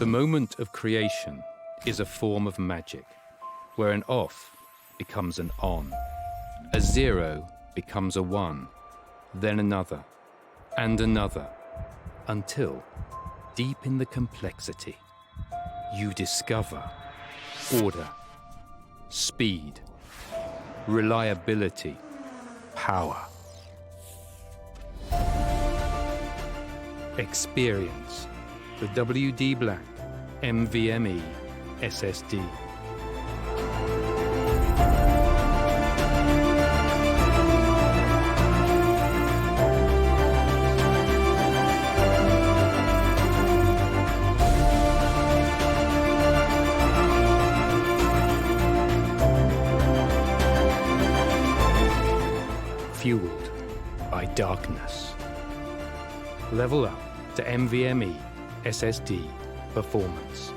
The moment of creation is a form of magic, where an off becomes an on, a zero becomes a one, then another, and another, until, deep in the complexity, you discover order, speed, reliability, power. Experience the WD Black NVMe SSD. Fueled by darkness. Level up to NVMe SSD performance.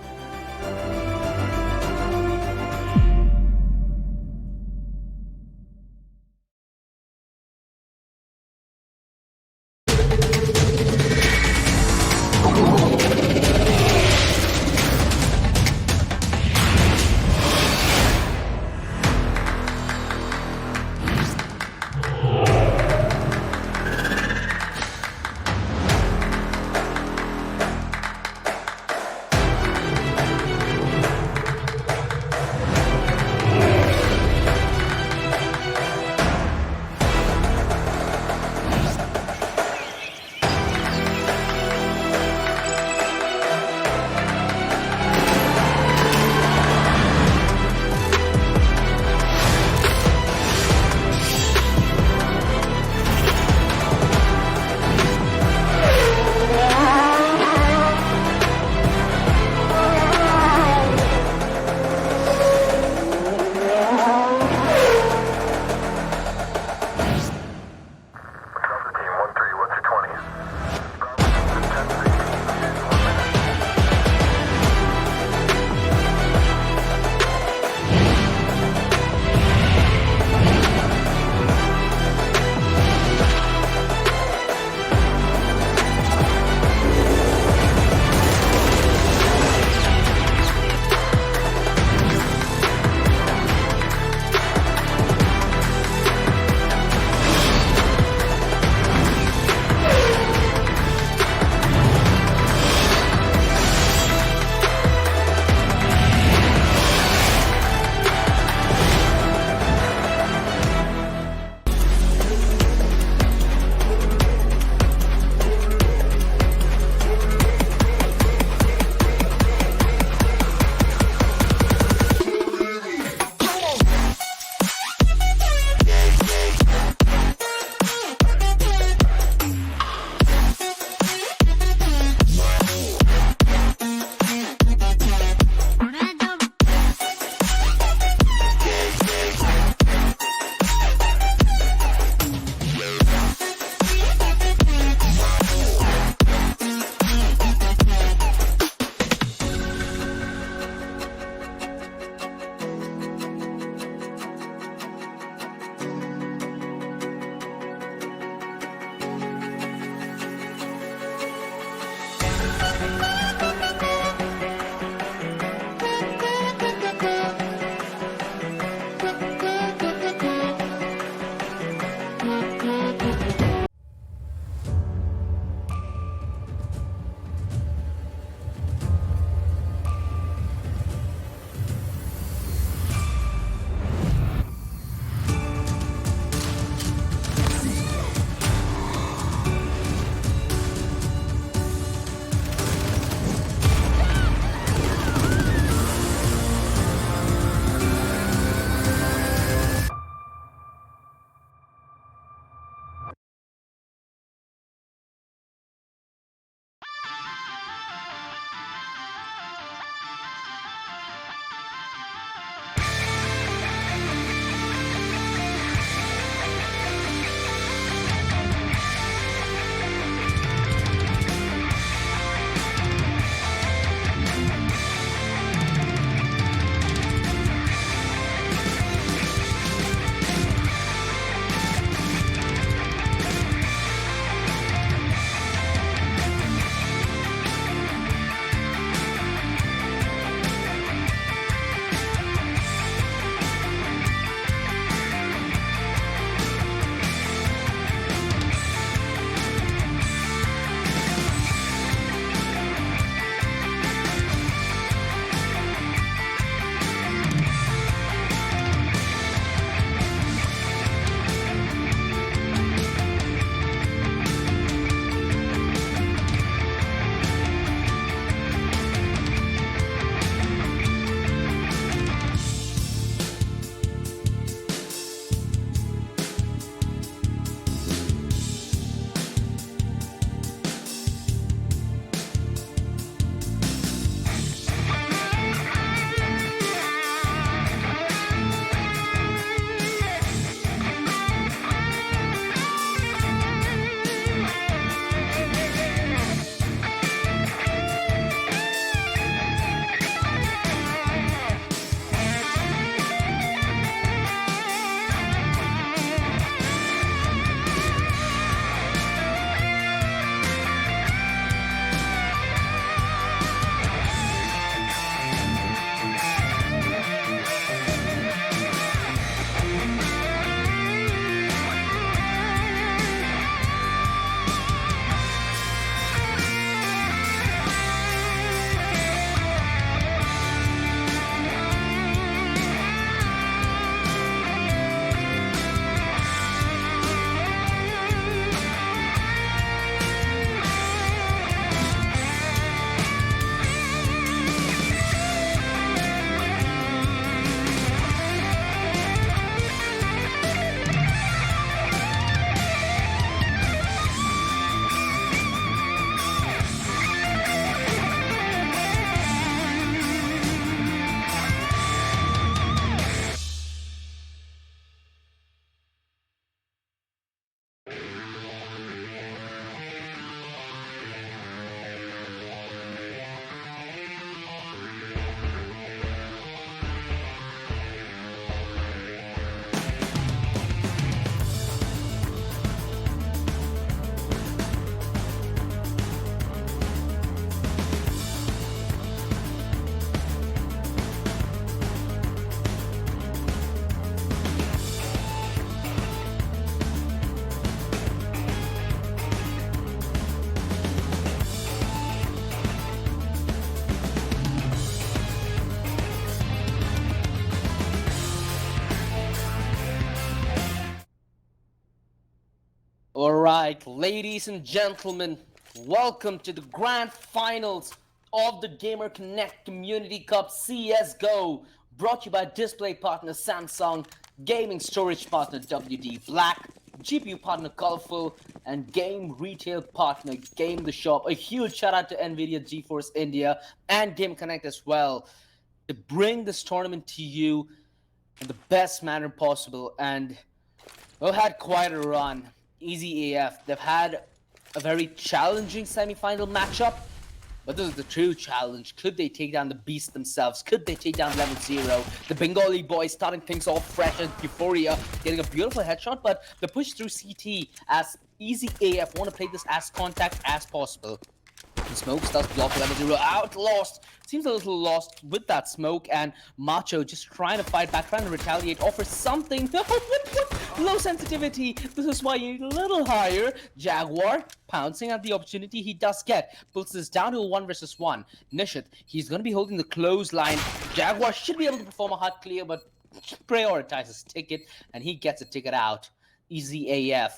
Alright, ladies and gentlemen, welcome to the grand finals of the GamerConnect Community Cup CSGO, brought to you by display partner Samsung, gaming storage partner WD Black, GPU partner Colorful, and game retail partner Game the Shop. A huge shout out to NVIDIA, GeForce India, and GamerConnect as well to bring this tournament to you in the best manner possible. And we've had quite a run. EZAF, they've had a very challenging semi-final matchup, but this is the true challenge. Could they take down the beast themselves? Could they take down LevelZero? The Bengali boys starting things off fresh at Euphoria, getting a beautiful headshot, but the push through CT as EZAF want to play this as contact as possible. The smoke does block LevelZero out. Lost. Seems a little lost with that smoke, and Macho just trying to fight back, trying to retaliate, offer something. Low sensitivity. This is why you need a little higher. Jaguar pouncing at the opportunity he does get. Pulls this down to a 1 versus 1. Nishit, he's going to be holding the close line. Jaguar should be able to perform a hard clear, but prioritizes ticket, and he gets a ticket out. EZAF.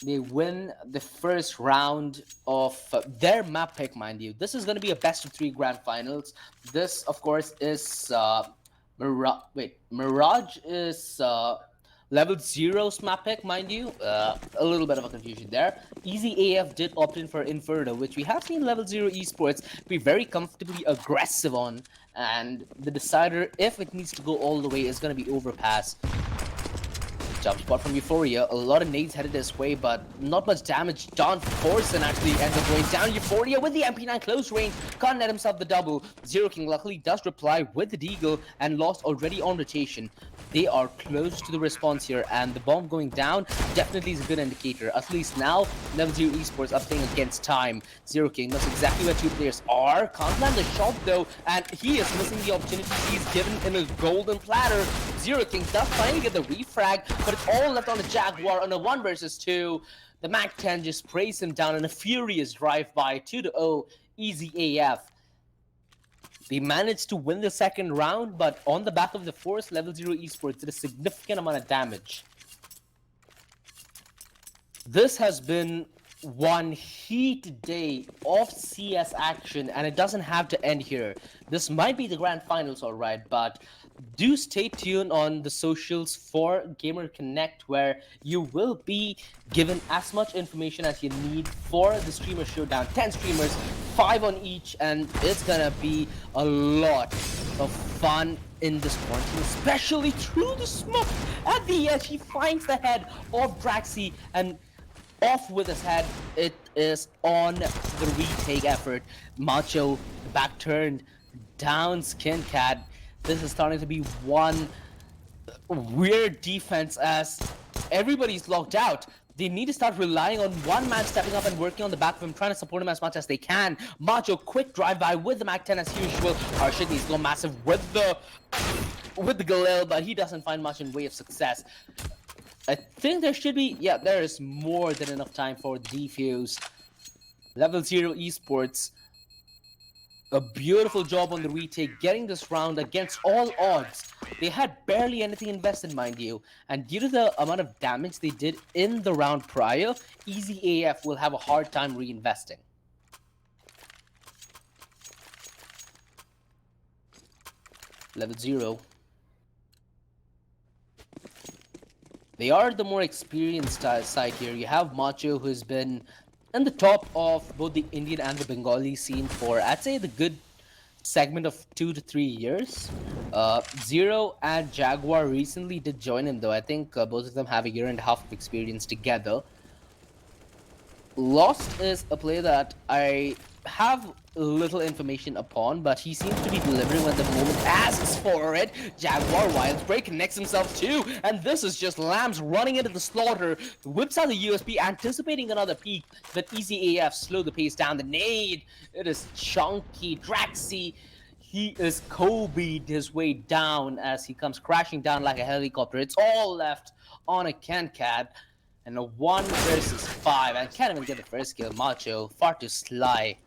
They win the first round of their map pick, mind you. This is going to be a best of 3 grand finals. This, of course, is Mirage is LevelZero's map pick, mind you. A little bit of a confusion there. EZAF did opt in for Inferno, which we have seen LevelZero Esports be very comfortably aggressive on. And the decider, if it needs to go all the way, is going to be Overpass. Jump spot from Euphoria. A lot of nades headed this way, but not much damage done. Forsen actually ends up going down. Euphoria with the MP9 close range. Can't net himself the double. Zero King luckily does reply with the deagle and lost already on rotation. They are close to the response here, and the bomb going down definitely is a good indicator. At least now, LevelZero Esports are playing against time. Zero King knows exactly where 2 players are. Can't land the shot though, and he is missing the opportunity he's given in a golden platter. Zero King does finally get the refrag, but it's all left on the Jaguar on a 1 versus 2. The MAC-10 just sprays him down in a furious drive-by, 2-0, EZAF. They managed to win the second round, but on the back of the force, LevelZero Esports did a significant amount of damage. This has been one heat day of CS action, and it doesn't have to end here. This might be the grand finals, alright, but do stay tuned on the socials for GamerConnect, where you will be given as much information as you need for the streamer showdown. 10 streamers, 5 on each, and it's gonna be a lot of fun in this quarantine, especially through the smoke. At the edge, he finds the head of Draxi, and off with his head. It is on the retake effort. Macho, back turned, down Skin Cat. This is starting to be one weird defense as everybody's locked out. They need to start relying on one man stepping up and working on the back of him, trying to support him as much as they can. Macho, quick drive-by with the MAC-10 as usual. Harshit needs to go massive with the Galil, but he doesn't find much in way of success. I think there should be, yeah, there is more than enough time for defuse. LevelZero Esports, a beautiful job on the retake, getting this round against all odds. They had barely anything invested, mind you, and due to the amount of damage they did in the round prior, EZAF will have a hard time reinvesting. LevelZero. They are the more experienced side here. You have Macho, who's been in the top of both the Indian and the Bengali scene for, I'd say, the good segment of 2 to 3 years. Zero and Jaguar recently did join him, though. I think both of them have a 1.5 years of experience together. Lost is a player that I have little information upon, but he seems to be delivering when the moment asks for it. Jaguar Wild Break connects himself too, and this is just Lambs running into the slaughter. Whips out the USP, anticipating another peak, but EZAF slow the pace down. The nade, it is chunky. Draxi, he is Kobe'd his way down as he comes crashing down like a helicopter. It's all left on a Kencat. And a 1 versus 5. I can't even get the first kill. Macho, far too sly.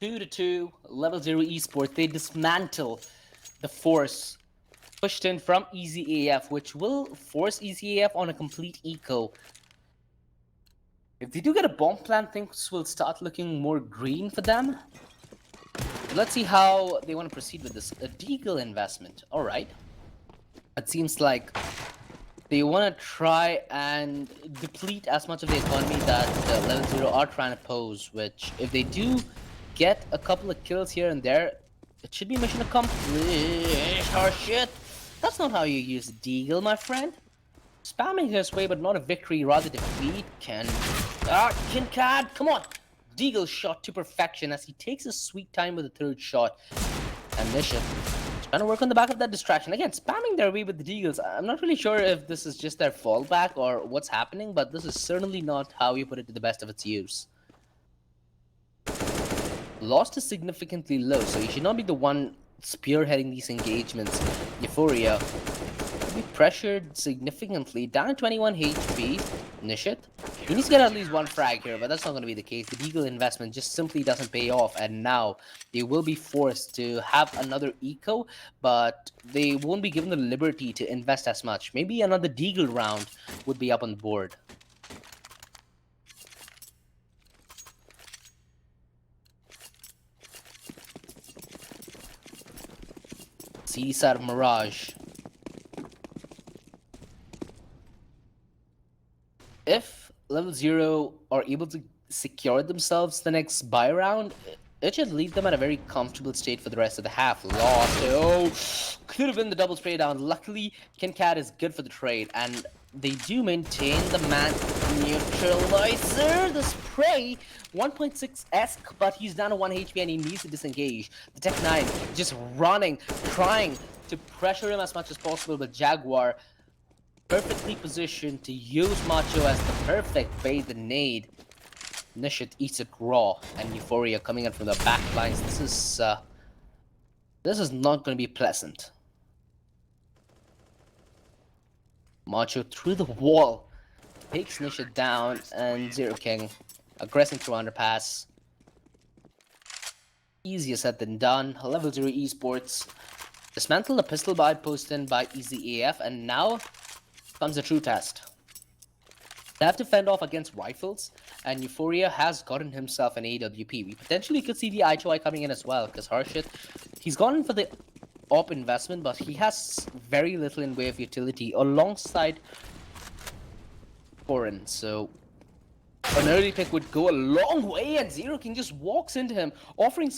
2-2, LevelZero Esports. They dismantle the force pushed in from EZAF, which will force EZAF on a complete eco. If they do get a bomb plant, things will start looking more green for them. Let's see how they want to proceed with this. A Deagle investment. Alright. It seems like they want to try and deplete as much of the economy that LevelZero are trying to pose, which if they do get a couple of kills here and there, it should be mission accomplished. Oh shit! That's not how you use Deagle, my friend. Spamming his way, but not a victory, rather defeat. Kincad, come on! Deagle shot to perfection as he takes his sweet time with the third shot. And Mission trying to work on the back of that distraction. Again, spamming their way with the Deagles. I'm not really sure if this is just their fallback or what's happening, but this is certainly not how you put it to the best of its use. Lost is significantly low, so you should not be the one spearheading these engagements. Euphoria be pressured significantly, down to 21 HP. Nishit, he needs to get at least one frag here, but that's not going to be the case. The Deagle investment just simply doesn't pay off, and now they will be forced to have another eco, but they won't be given the liberty to invest as much. Maybe another Deagle round would be up on the board. CD side of Mirage. If LevelZero are able to secure themselves the next buy round, it should leave them at a very comfortable state for the rest of the half. Lost. Oh, could have been the double spray down. Luckily, Kincat is good for the trade, and they do maintain the man neutralizer. The spray, 1.6 but he's down to 1 HP and he needs to disengage. The Tech 9 just running, trying to pressure him as much as possible, but Jaguar perfectly positioned to use Macho as the perfect bait and nade. Nishit eats it raw, and Euphoria coming in from the back lines. This is not going to be pleasant. Macho through the wall takes Nishit down, and Zero King aggressing through underpass. Easier said than done. LevelZero Esports dismantle the pistol buy post in by EZAF, and now comes a true test. They have to fend off against rifles, and Euphoria has gotten himself an AWP. We potentially could see the I2I coming in as well, because Harshit, he's gone in for the op investment, but he has very little in way of utility alongside Foreign, so an early pick would go a long way, and Zero King just walks into him, offering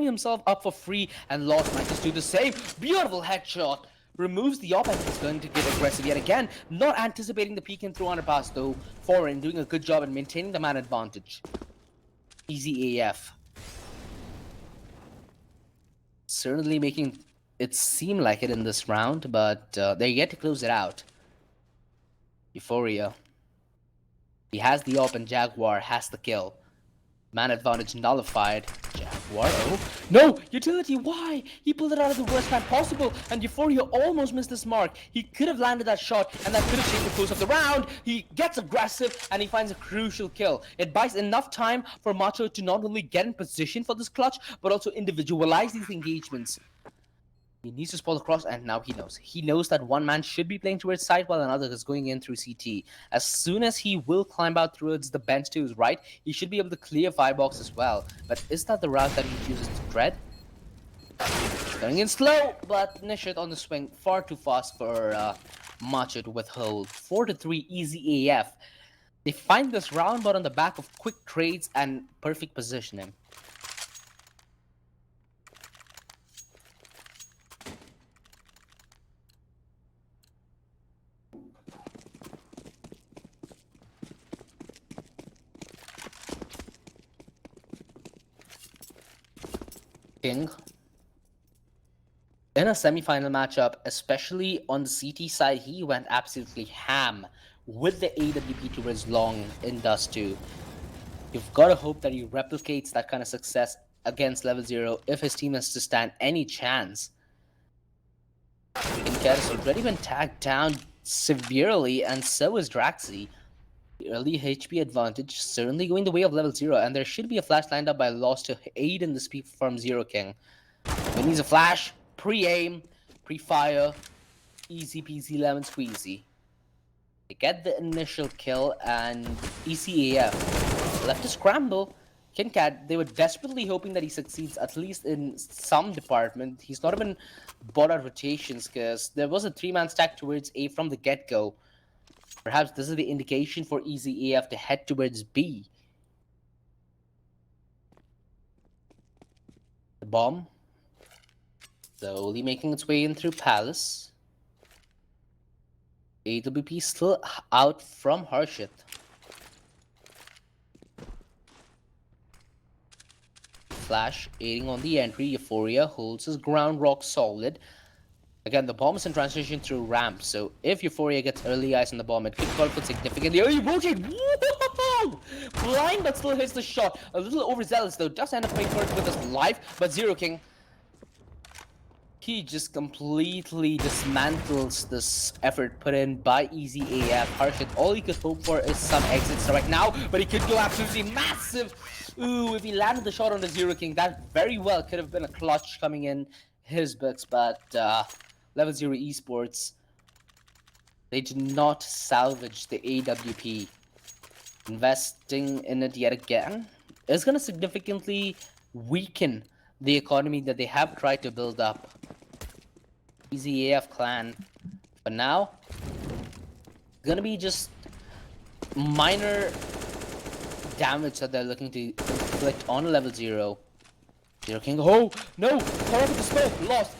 himself up for free, and Lost might just do the same. Beautiful headshot. Removes the op, and he's going to get aggressive yet again. Not anticipating the peek in through underpass though. Foreign doing a good job in maintaining the man advantage. Easy AF. Certainly making it seem like it in this round, but they're yet to close it out. Euphoria. He has the op and Jaguar has the kill. Man advantage nullified. Jaguar, oh. No! Utility, why? He pulled it out of the worst time possible, and Euphoria almost missed this mark. He could have landed that shot, and that could have changed the course of the round. He gets aggressive, and he finds a crucial kill. It buys enough time for Macho to not only get in position for this clutch, but also individualize these engagements. He needs to spoil across, and now he knows. He knows that one man should be playing towards side while another is going in through CT. As soon as he will climb out towards the bench to his right, he should be able to clear firebox as well. But is that the route that he chooses to tread? Going in slow, but Nishit on the swing far too fast for Macho to withhold. 4-3 easy AF. They find this round, but on the back of quick trades and perfect positioning. King. In a semi-final matchup, especially on the CT side, he went absolutely ham with the AWP towards long in Dust 2. You've got to hope that he replicates that kind of success against LevelZero if his team has to stand any chance. Incat has already been tagged down severely, and so is Draxi. The early HP advantage certainly going the way of LevelZero, and there should be a flash lined up by Lost to aid in the speed from Zero King. He needs a flash, pre-aim, pre-fire, easy peasy lemon squeezy. They get the initial kill, and EZAF left to scramble. KinCat, they were desperately hoping that he succeeds at least in some department. He's not even bought out rotations because there was a 3-man stack towards A from the get-go. Perhaps this is the indication for EZAF to head towards B. The bomb slowly making its way in through Palace. AWP still out from Harshit. Flash aiding on the entry. Euphoria holds his ground rock solid. Again, the bomb is in transition through ramp, so if Euphoria gets early eyes on the bomb, it could conflict significantly. Oh, he rotate! Whoa! Blind, but still hits the shot. A little overzealous, though. Does end up paying for it with his life, but Zero King, he just completely dismantles this effort put in by EZAF. Harshit, all he could hope for is some exits right now, but he could go absolutely massive. Ooh, if he landed the shot on the Zero King, that very well could have been a clutch coming in his books, but LevelZero Esports, they did not salvage the AWP. Investing in it yet again is going to significantly weaken the economy that they have tried to build up. EZAF clan, but now going to be just minor damage that they're looking to inflict on LevelZero. Zero King, oh no, caught up with the smoke, lost.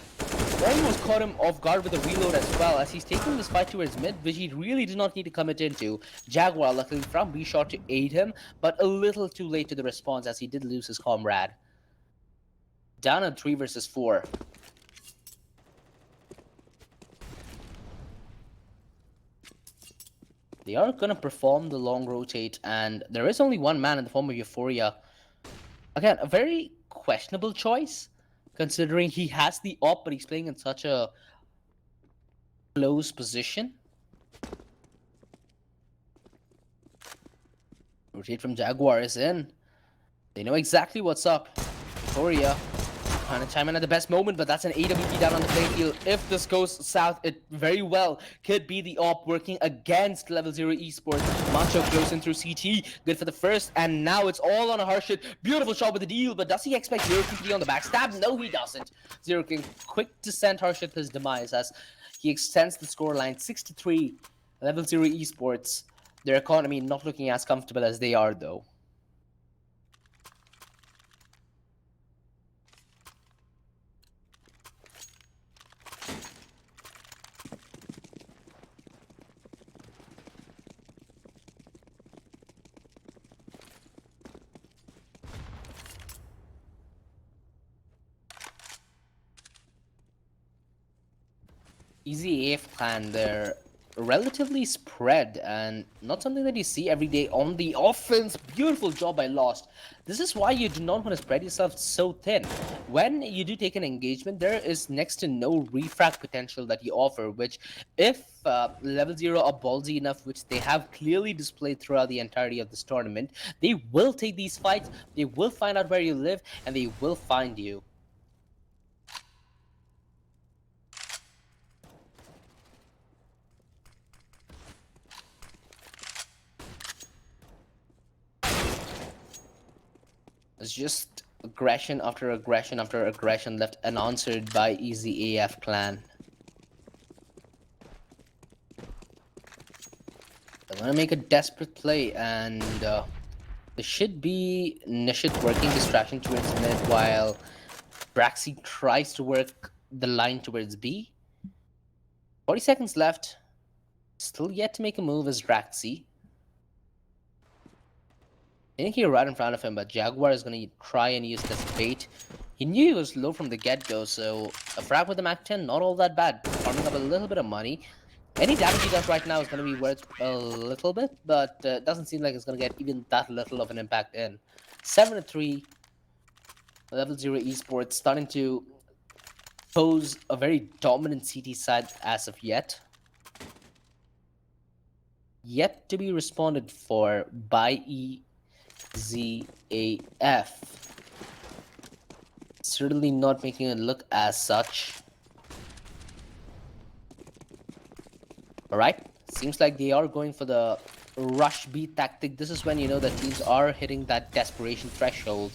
Almost caught him off guard with a reload as well, as he's taking this fight towards mid, which he really did not need to commit into. Jaguar luckily from B shot to aid him, but a little too late to the response, as he did lose his comrade. Down at 3 versus 4. They are gonna perform the long rotate, and there is only one man in the form of Euphoria. Again, a very questionable choice, considering he has the op, but he's playing in such a close position. Rotate from Jaguar is in. They know exactly what's up. Euphoria trying to chime in at the best moment, but that's an AWP down on the playing field. If this goes south, it very well could be the op working against LevelZero Esports. Macho goes in through CT, good for the first, and now it's all on a Harshit. Beautiful shot with the deal, but does he expect Zero King to be on the backstab? No, he doesn't. Zero King quick to send Harshit his demise as he extends the scoreline 6-3. LevelZero Esports, their economy not looking as comfortable as they are, though. EZAF clan, they're relatively spread and not something that you see every day on the offense. Beautiful job by Lost. This is why you do not want to spread yourself so thin. When you do take an engagement, there is next to no refrag potential that you offer, which if LevelZero are ballsy enough, which they have clearly displayed throughout the entirety of this tournament, they will take these fights, they will find out where you live, and they will find you. It's just aggression after aggression after aggression left unanswered by EZAF clan. They're gonna make a desperate play, and there should be Nishit working distraction towards mid while Braxy tries to work the line towards B. 40 seconds left. Still yet to make a move is Braxy. I think he right in front of him, but Jaguar is going to try and use this bait. He knew he was low from the get-go, so a frag with the Mac 10, not all that bad. Farming up a little bit of money. Any damage he does right now is going to be worth a little bit, but it doesn't seem like it's going to get even that little of an impact in. 7-3. LevelZero Esports starting to pose a very dominant CT side as of yet. Yet to be responded for by EZAF. Certainly not making it look as such. Alright, seems like they are going for the rush B tactic. This is when you know that teams are hitting that desperation threshold.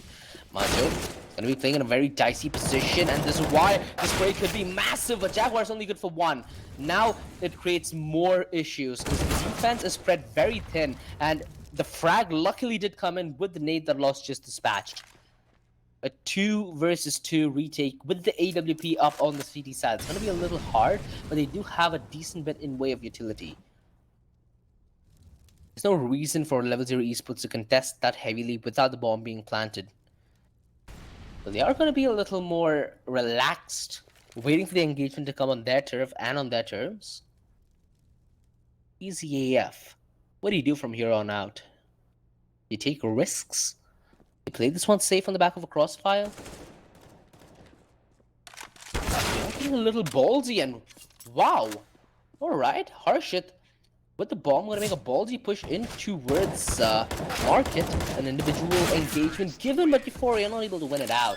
Macho gonna be playing in a very dicey position, and this is why this spray could be massive, but Jaguar is only good for one. Now it creates more issues because the defense is spread very thin, and the frag luckily did come in with the nade that Lost just dispatched. A 2 versus 2 retake with the AWP up on the CT side. It's going to be a little hard, but they do have a decent bit in way of utility. There's no reason for LevelZero Esports to contest that heavily without the bomb being planted. But they are going to be a little more relaxed, waiting for the engagement to come on their turf and on their terms. EZAF. What do you do from here on out? You take risks? You play this one safe on the back of a crossfire? You're getting a little ballsy, and wow. Alright, Harshit with the bomb gonna make a ballsy push in towards Market. An individual engagement given, but Euphoria not able to win it out.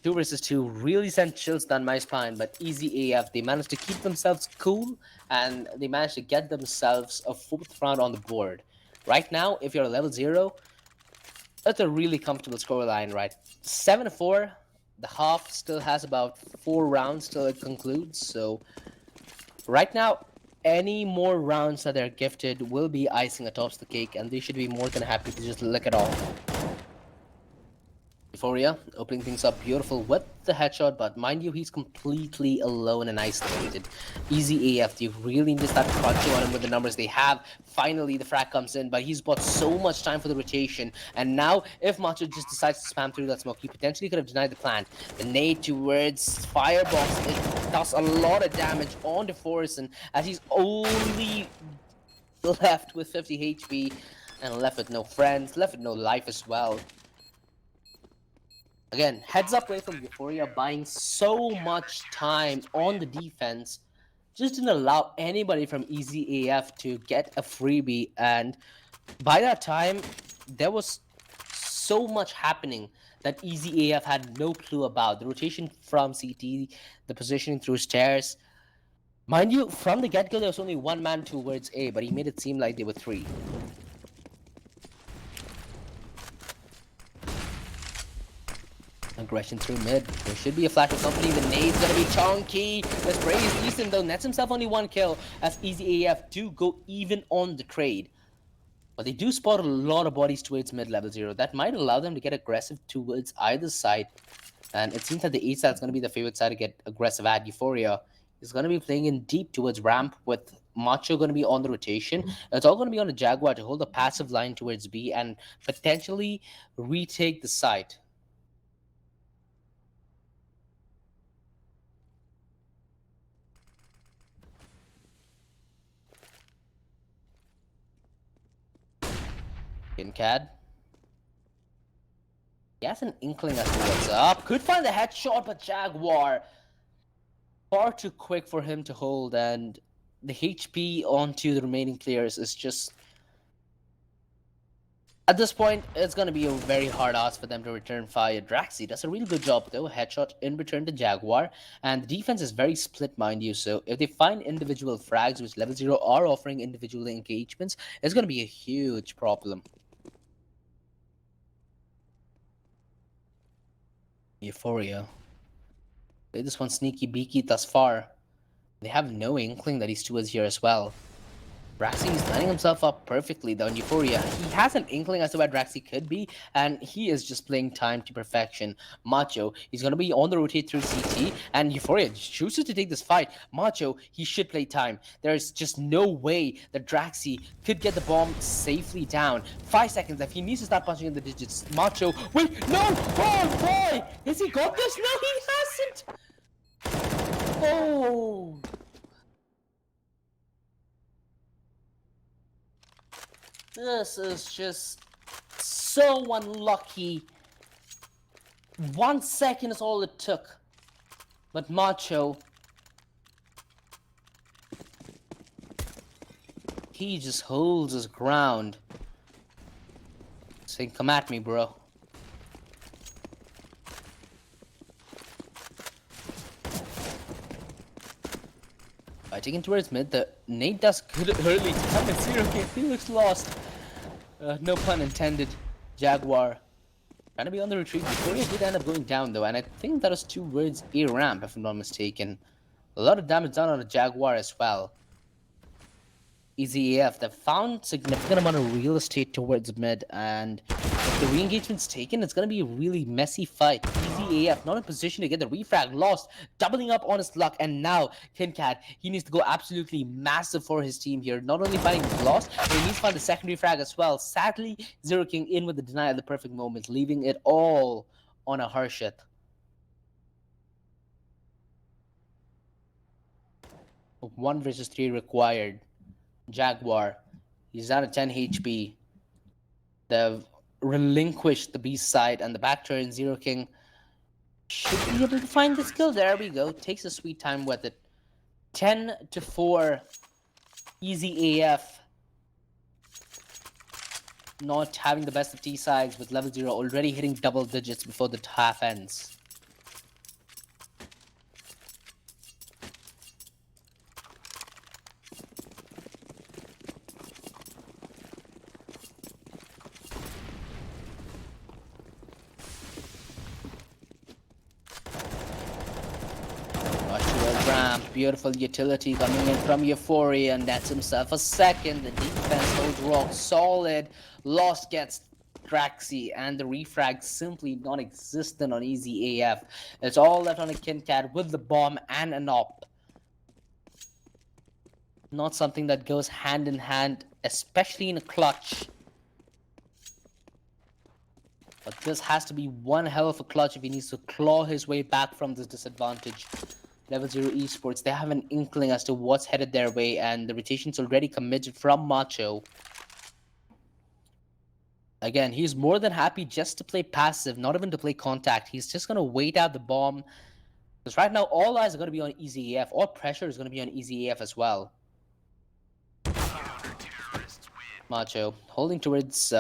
2 versus 2 really sent chills down my spine, but Easy AF, they managed to keep themselves cool and they managed to get themselves a 4th round on the board. Right now, if you're a level 0, that's a really comfortable scoreline, right? 7-4. The half still has about 4 rounds till it concludes. So right now, any more rounds that they're gifted will be icing atop the cake, and they should be more than happy to just lick it off. Euphoria opening things up beautiful with the headshot, but mind you, he's completely alone and isolated. Easy AF, they really need to start crunching on him with the numbers they have. Finally, the frag comes in, but he's bought so much time for the rotation. And now, if Macho just decides to spam through that smoke, he potentially could have denied the plan. The nade towards Firebox, it does a lot of damage on DeForest, as he's only left with 50 HP and left with no friends, left with no life as well. Again, heads up play from Euphoria, buying so much time on the defense, just didn't allow anybody from Easy AF to get a freebie, and by that time, there was so much happening that Easy AF had no clue about. The rotation from CT, the positioning through stairs. Mind you, from the get-go, there was only one man towards A, but he made it seem like there were 3. Aggression through mid. There should be a flash of company. The nade's gonna be chunky. The spray is decent though. Nets himself only 1 kill as Easy AF do go even on the trade. But they do spot a lot of bodies towards mid-level 0. That might allow them to get aggressive towards either side. And it seems that the A side is going to be the favorite side to get aggressive at. Euphoria is going to be playing in deep towards ramp with Macho going to be on the rotation. It's all going to be on the Jaguar to hold a passive line towards B and potentially retake the site. Cad. He has an inkling as to what's up. Could find the headshot, but Jaguar far too quick for him to hold, and the HP onto the remaining players is just... At this point, it's going to be a very hard ask for them to return fire. Draxi does a really good job though. Headshot in return to Jaguar. And the defense is very split, mind you. So if they find individual frags, which LevelZero are offering individual engagements, it's going to be a huge problem. Euphoria. Play this one sneaky beaky thus far. They have no inkling that he's towards here as well. Draxi is lining himself up perfectly though in Euphoria. He has an inkling as to where Draxi could be, and he is just playing time to perfection. Macho, he's going to be on the rotate through CT, and Euphoria chooses to take this fight. Macho, he should play time. There's just no way that Draxi could get the bomb safely down. 5 seconds if he needs to start punching in the digits. Macho, wait, no! Oh boy! Has he got this? No, he hasn't! Oh! This is just so unlucky. 1 second is all it took. But Macho, he just holds his ground. Saying, come at me, bro. Taking towards mid, the nade does good early. Damn it, Zero King. Felix lost. No pun intended. Jaguar trying to be on the retreat before he did end up going down though, and I think that was towards A ramp if I'm not mistaken. A lot of damage done on the Jaguar as well. EZAF, they found significant amount of real estate towards mid, and if the re-engagement's taken, it's gonna be a really messy fight. EZAF not in position to get the refrag, lost, doubling up on his luck, and now KinCat, he needs to go absolutely massive for his team here. Not only finding his loss, but he needs to find the secondary frag as well. Sadly, Zero King in with the deny at the perfect moment, leaving it all on a Harshit. One versus 3 required. Jaguar, he's down to 10 HP. They've relinquished the B side and the back turn. Zero King should be able to find this kill. There we go. Takes a sweet time with it. 10-4. EZAF not having the best of T sides with LevelZero already hitting double digits before the half ends. Ramp, beautiful utility coming in from Euphoria, and that's himself a second. The defense holds rock solid. Lost gets Draxi, and the refrag simply non-existent on EZAF. It's all left on a KinCat with the bomb and an op. Not something that goes hand in hand, especially in a clutch. But this has to be one hell of a clutch if he needs to claw his way back from this disadvantage. LevelZero Esports, they have an inkling as to what's headed their way, and the rotation's already committed from Macho. Again, he's more than happy just to play passive, not even to play contact. He's just going to wait out the bomb. Because right now, all eyes are going to be on EZAF. All pressure is going to be on EZAF as well. Macho, holding towards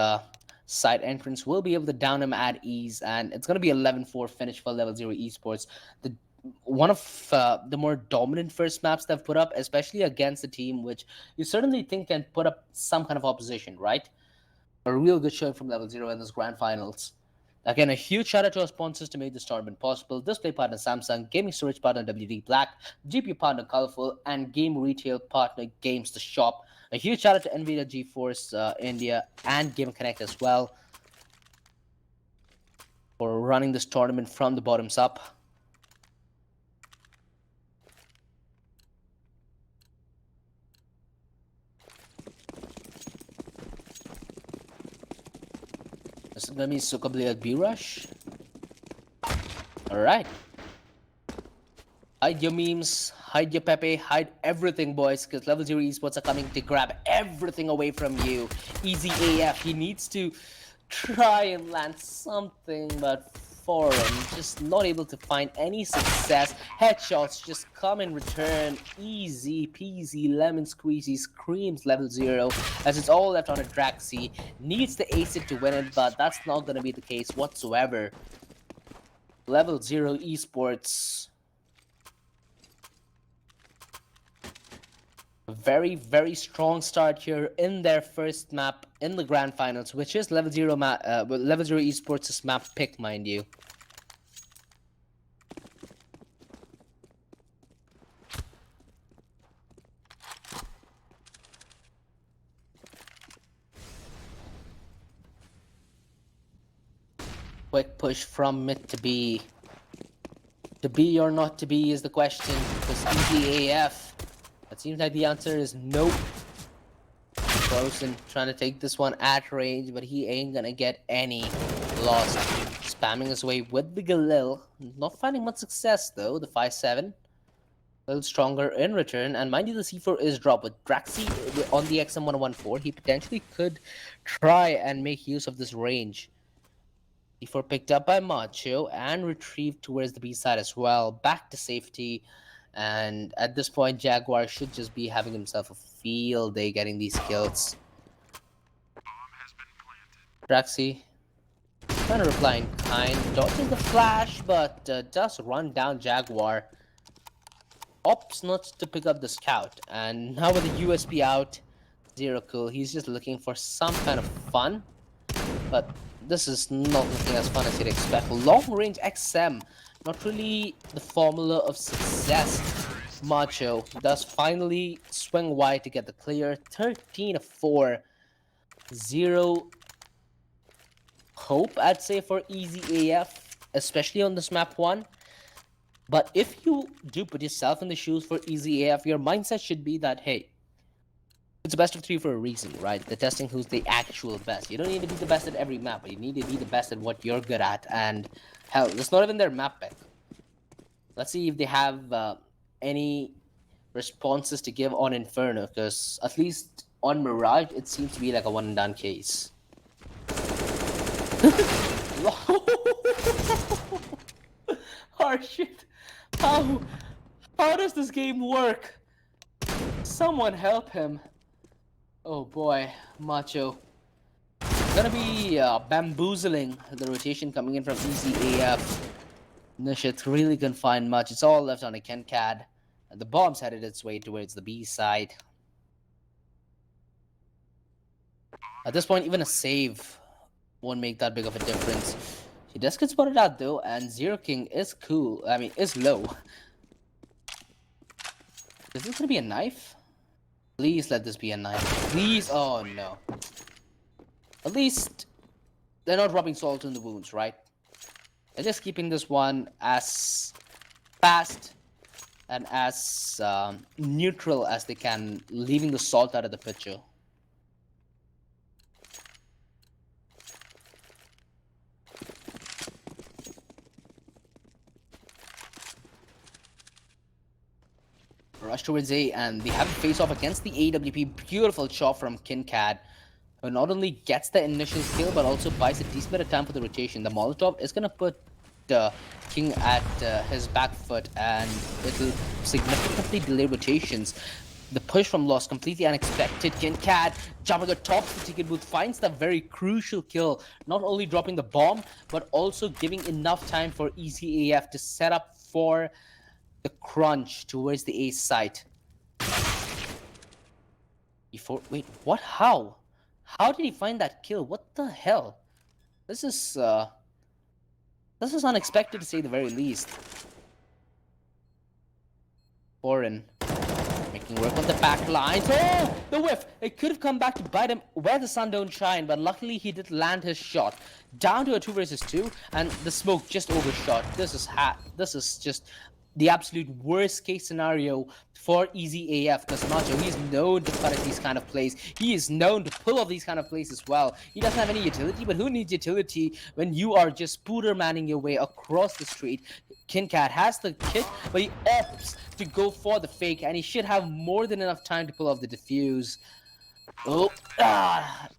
side entrance, will be able to down him at ease, and it's going to be 11-4 finish for LevelZero Esports. One of the more dominant first maps they've put up, especially against a team which you certainly think can put up some kind of opposition, right? A real good showing from LevelZero in this grand finals. Again, a huge shout out to our sponsors to make this tournament possible. Display partner Samsung, gaming storage partner WD Black, GPU partner Colorful, and game retail partner Games the Shop. A huge shout out to NVIDIA GeForce India and GamerConnect as well for running this tournament from the bottoms up. This is gonna be Sukabli at B-Rush. Alright. Hide your memes, hide your Pepe, hide everything, boys, because LevelZero Esports are coming to grab everything away from you. EZAF, he needs to try and land something, but foreign, just not able to find any success. Headshots just come in return. Easy peasy lemon squeezy screams LevelZero, as it's all left on a Draxi. Needs to ace it to win it, but that's not going to be the case whatsoever. LevelZero Esports, a very, very strong start here in their first map in the grand finals, which is LevelZero Esports' map pick, mind you. Quick push from mid to B. To be or not to be is the question, because EZAF, it seems like the answer is nope. Frozen trying to take this one at range, but he ain't gonna get any loss. Spamming his way with the Galil. Not finding much success though, the 5-7. A little stronger in return, and mind you, the C4 is dropped with Draxi on the XM114. He potentially could try and make use of this range. C4 picked up by Macho and retrieved towards the B side as well. Back to safety. And at this point, Jaguar should just be having himself a field day getting these kills. Draxi trying to reply in kind, dodging the flash, but does run down Jaguar. opts not to pick up the scout, and now with the USP out, Zero cool. He's just looking for some kind of fun, but this is not looking as fun as you'd expect. Long range XM, not really the formula of success. Macho does finally swing wide to get the clear. 13-4. Zero hope, I'd say, for EZAF, especially on this map 1. But if you do put yourself in the shoes for EZAF, your mindset should be that, hey, it's a best of 3 for a reason, right? They're testing who's the actual best. You don't need to be the best at every map, but you need to be the best at what you're good at. And hell, it's not even their map pick. Let's see if they have any responses to give on Inferno, because at least on Mirage, it seems to be like a one and done case. Oh shit! How does this game work? Someone help him! Oh boy, Macho. Gonna be bamboozling the rotation coming in from EZAF. No shit, really couldn't find much. It's all left on a KenCad. And the bomb's headed its way towards the B side. At this point, even a save won't make that big of a difference. He does get spotted out though, and Zero King is cool. I mean, is low. Is this gonna be a knife? Please let this be a knife. Please. Oh no. At least they're not rubbing salt in the wounds, right? They're just keeping this one as fast and as neutral as they can, leaving the salt out of the picture. Rush towards A, and they have a face-off against the AWP. Beautiful shot from KenCad, who not only gets the initial kill, but also buys a decent bit of time for the rotation. The Molotov is going to put King at his back foot, and it'll significantly delay rotations. The push from Lost, completely unexpected. KenCad jumping atop the ticket booth, finds the very crucial kill, not only dropping the bomb, but also giving enough time for EZAF to set up for the crunch towards the A site. Wait, what? How did he find that kill? What the hell? This is unexpected to say the very least. Foreign making work on the back lines. Oh, the whiff! It could have come back to bite him where the sun don't shine, but luckily he did land his shot. Down to a 2 versus 2, and the smoke just overshot. This is just the absolute worst case scenario for EZAF, because Macho, he's known to cut at these kind of plays. He is known to pull off these kind of plays as well. He doesn't have any utility, but who needs utility when you are just Spoodermanning your way across the street? KenCad has the kit, but he opts to go for the fake, and he should have more than enough time to pull off the defuse. Oh,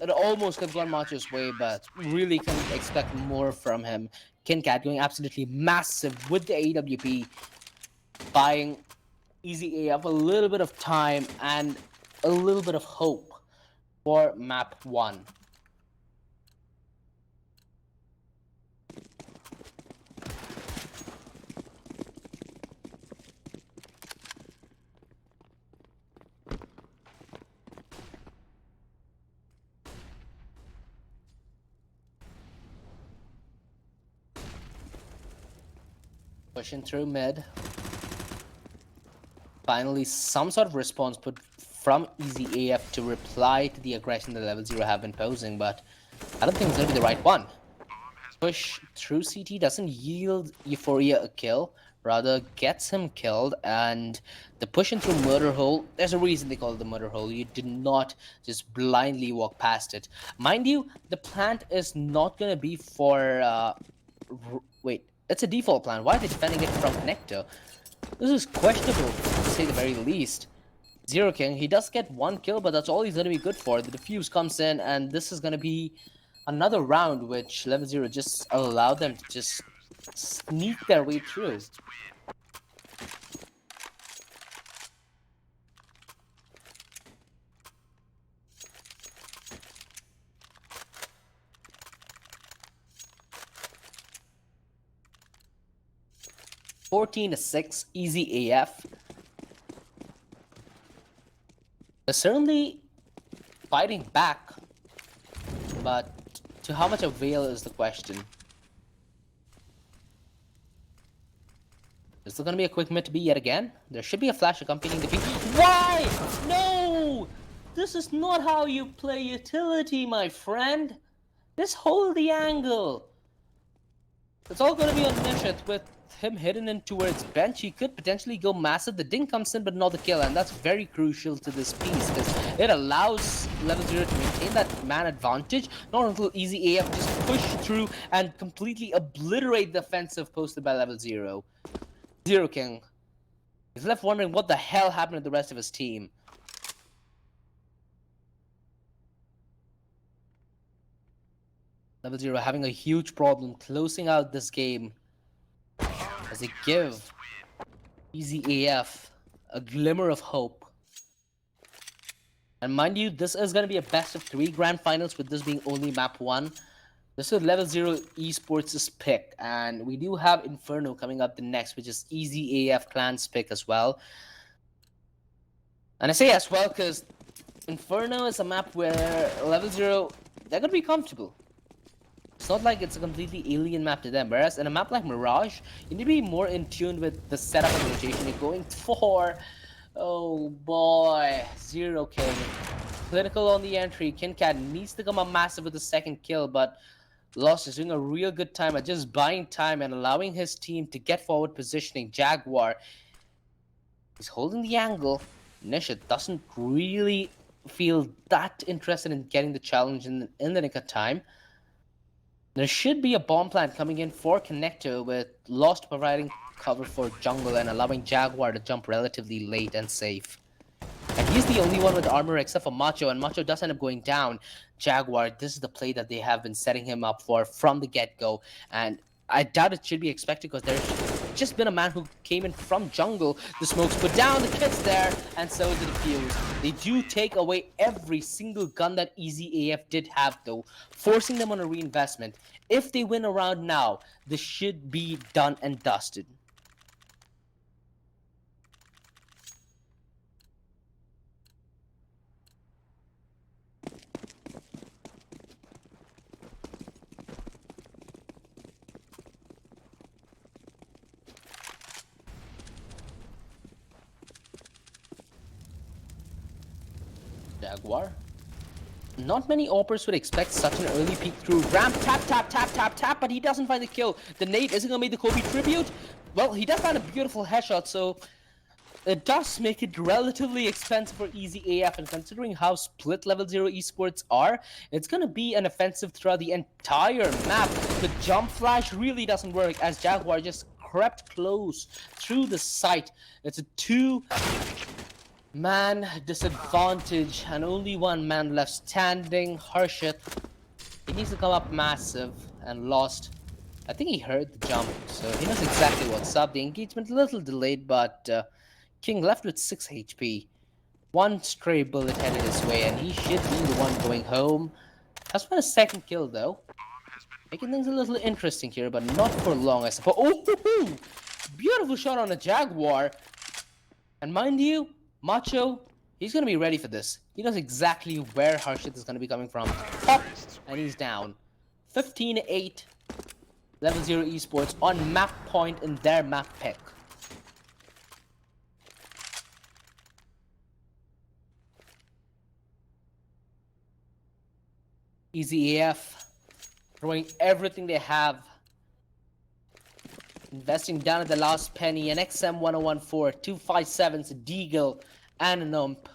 it almost could have gone Macho's way, but really couldn't expect more from him. KenCad going absolutely massive with the AWP, buying EZAF a little bit of time and a little bit of hope for map 1. Pushing through mid. Finally, some sort of response put from EZAF to reply to the aggression that LevelZero have been posing, but I don't think it's going to be the right one. Push through CT doesn't yield Euphoria a kill, rather gets him killed, and the pushing through murder hole, there's a reason they call it the murder hole. You do not just blindly walk past it. Mind you, the plant is not going to be for... wait, it's a default plant. Why are they defending it from connector? This is questionable, to say the very least. Zero King, he does get 1 kill, but that's all he's going to be good for. The defuse comes in, and this is going to be another round which LevelZero just allowed them to just sneak their way through. (14-6) EZAF. They're certainly fighting back, but to how much avail is the question. Is there going to be a quick mid to be yet again? There should be a flash accompanying the beat. Why? No! This is not how you play utility, my friend. Just hold the angle. It's all going to be on Nishit with him hidden in towards bench. He could potentially go massive. The ding comes in, but not the kill, and that's very crucial to this piece because it allows LevelZero to maintain that man advantage. Not until EZAF just push through and completely obliterate the offensive posted by LevelZero. Zero King. He's left wondering what the hell happened to the rest of his team. LevelZero having a huge problem closing out this game as they give EZAF a glimmer of hope. And mind you, this is going to be a best of 3 grand finals, with this being only map 1. This is LevelZero Esports' pick, and we do have Inferno coming up the next, which is EZAF Clan's pick as well. And I say as well because Inferno is a map where LevelZero, they're going to be comfortable. It's not like it's a completely alien map to them, whereas in a map like Mirage, you need to be more in tune with the setup and rotation you're going for. Oh boy, Zero King. Clinical on the entry. KinCat needs to come up massive with the second kill, but Lost is doing a real good time at just buying time and allowing his team to get forward positioning. Jaguar, he's holding the angle. Nishit doesn't really feel that interested in getting the challenge in the nick of time. There should be a bomb plant coming in for Connector, with Lost providing cover for jungle and allowing Jaguar to jump relatively late and safe. And he's the only one with armor except for Macho, and Macho does end up going down. Jaguar, this is the play that they have been setting him up for from the get-go, and I doubt it should be expected because there's just been a man who came in from jungle. The smokes put down, the kit's there, and so is the defuse. They do take away every single gun that EZAF did have though, forcing them on a reinvestment. If they win a round now, this should be done and dusted. Jaguar. Not many oppers would expect such an early peek through ramp. Tap, tap, tap, tap, tap, but he doesn't find the kill. The nade isn't going to make the Kobe tribute. Well, he does find a beautiful headshot, so it does make it relatively expensive for EZAF, and considering how split LevelZero Esports are, it's going to be an offensive throughout the entire map. The jump flash really doesn't work as Jaguar just crept close through the site. It's a 2-man disadvantage and only 1 man left standing. Harshit, he needs to come up massive, and Lost, I think he heard the jump, so he knows exactly what's up. The engagement a little delayed, but King left with 6 HP. 1 stray bullet headed his way, and he should be the one going home. Has found a second kill though, making things a little interesting here, but not for long, I suppose. Oh, beautiful shot on a Jaguar, and mind you, Macho, he's going to be ready for this. He knows exactly where Harshit is going to be coming from. Pop, and he's down. 15-8. LevelZero Esports on map point in their map pick. EZAF throwing everything they have, investing down at the last penny. An XM1014, 257s, a Deagle, and an Ump.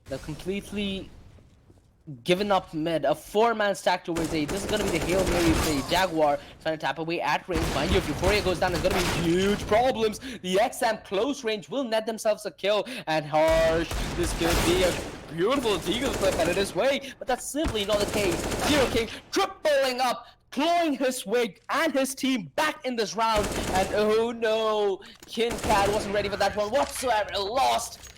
They're completely given up mid. A 4-man stack towards A. This is going to be the Hail Mary play. Jaguar trying to tap away at range. Mind you, if Euphoria goes down, there's going to be huge problems. The XM close range will net themselves a kill. And Harsh, this could be a beautiful Deagle flip headed his way, but that's simply not the case. Zero King tripling up, clawing his way and his team back in this round, and oh no, KinCat wasn't ready for that one whatsoever. Lost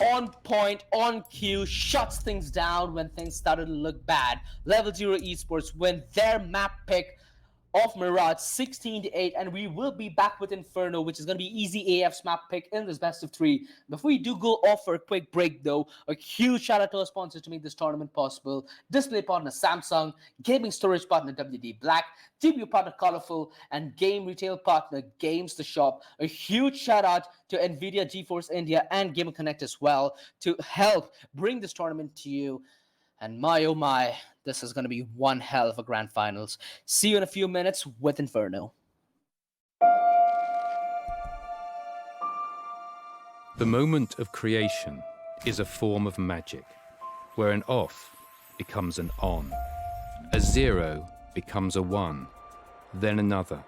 on point, on cue, shuts things down when things started to look bad. LevelZero Esports win their map pick of Mirage 16-8, and we will be back with Inferno, which is going to be easy AF's map pick in this best of 3. Before we do go off for a quick break, though, a huge shout out to our sponsors to make this tournament possible: display partner Samsung, gaming storage partner WD Black, GPU partner Colorful, and game retail partner Games the Shop. A huge shout out to NVIDIA, GeForce India, and GamerConnect as well to help bring this tournament to you. And my oh my, this is going to be one hell of a grand finals. See you in a few minutes with Inferno. The moment of creation is a form of magic, where an off becomes an on, a 0 becomes a 1, then another,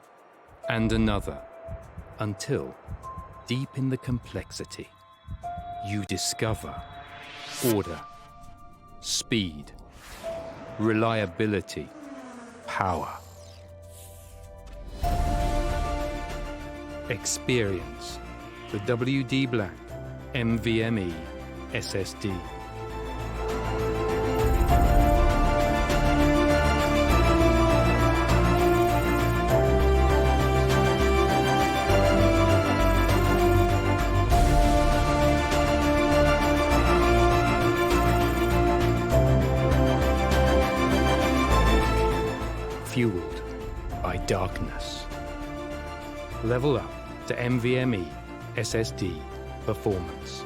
and another, until, deep in the complexity, you discover order, speed, reliability, power. Experience the WD Black NVMe SSD. Fueled by darkness. Level up to NVMe SSD performance.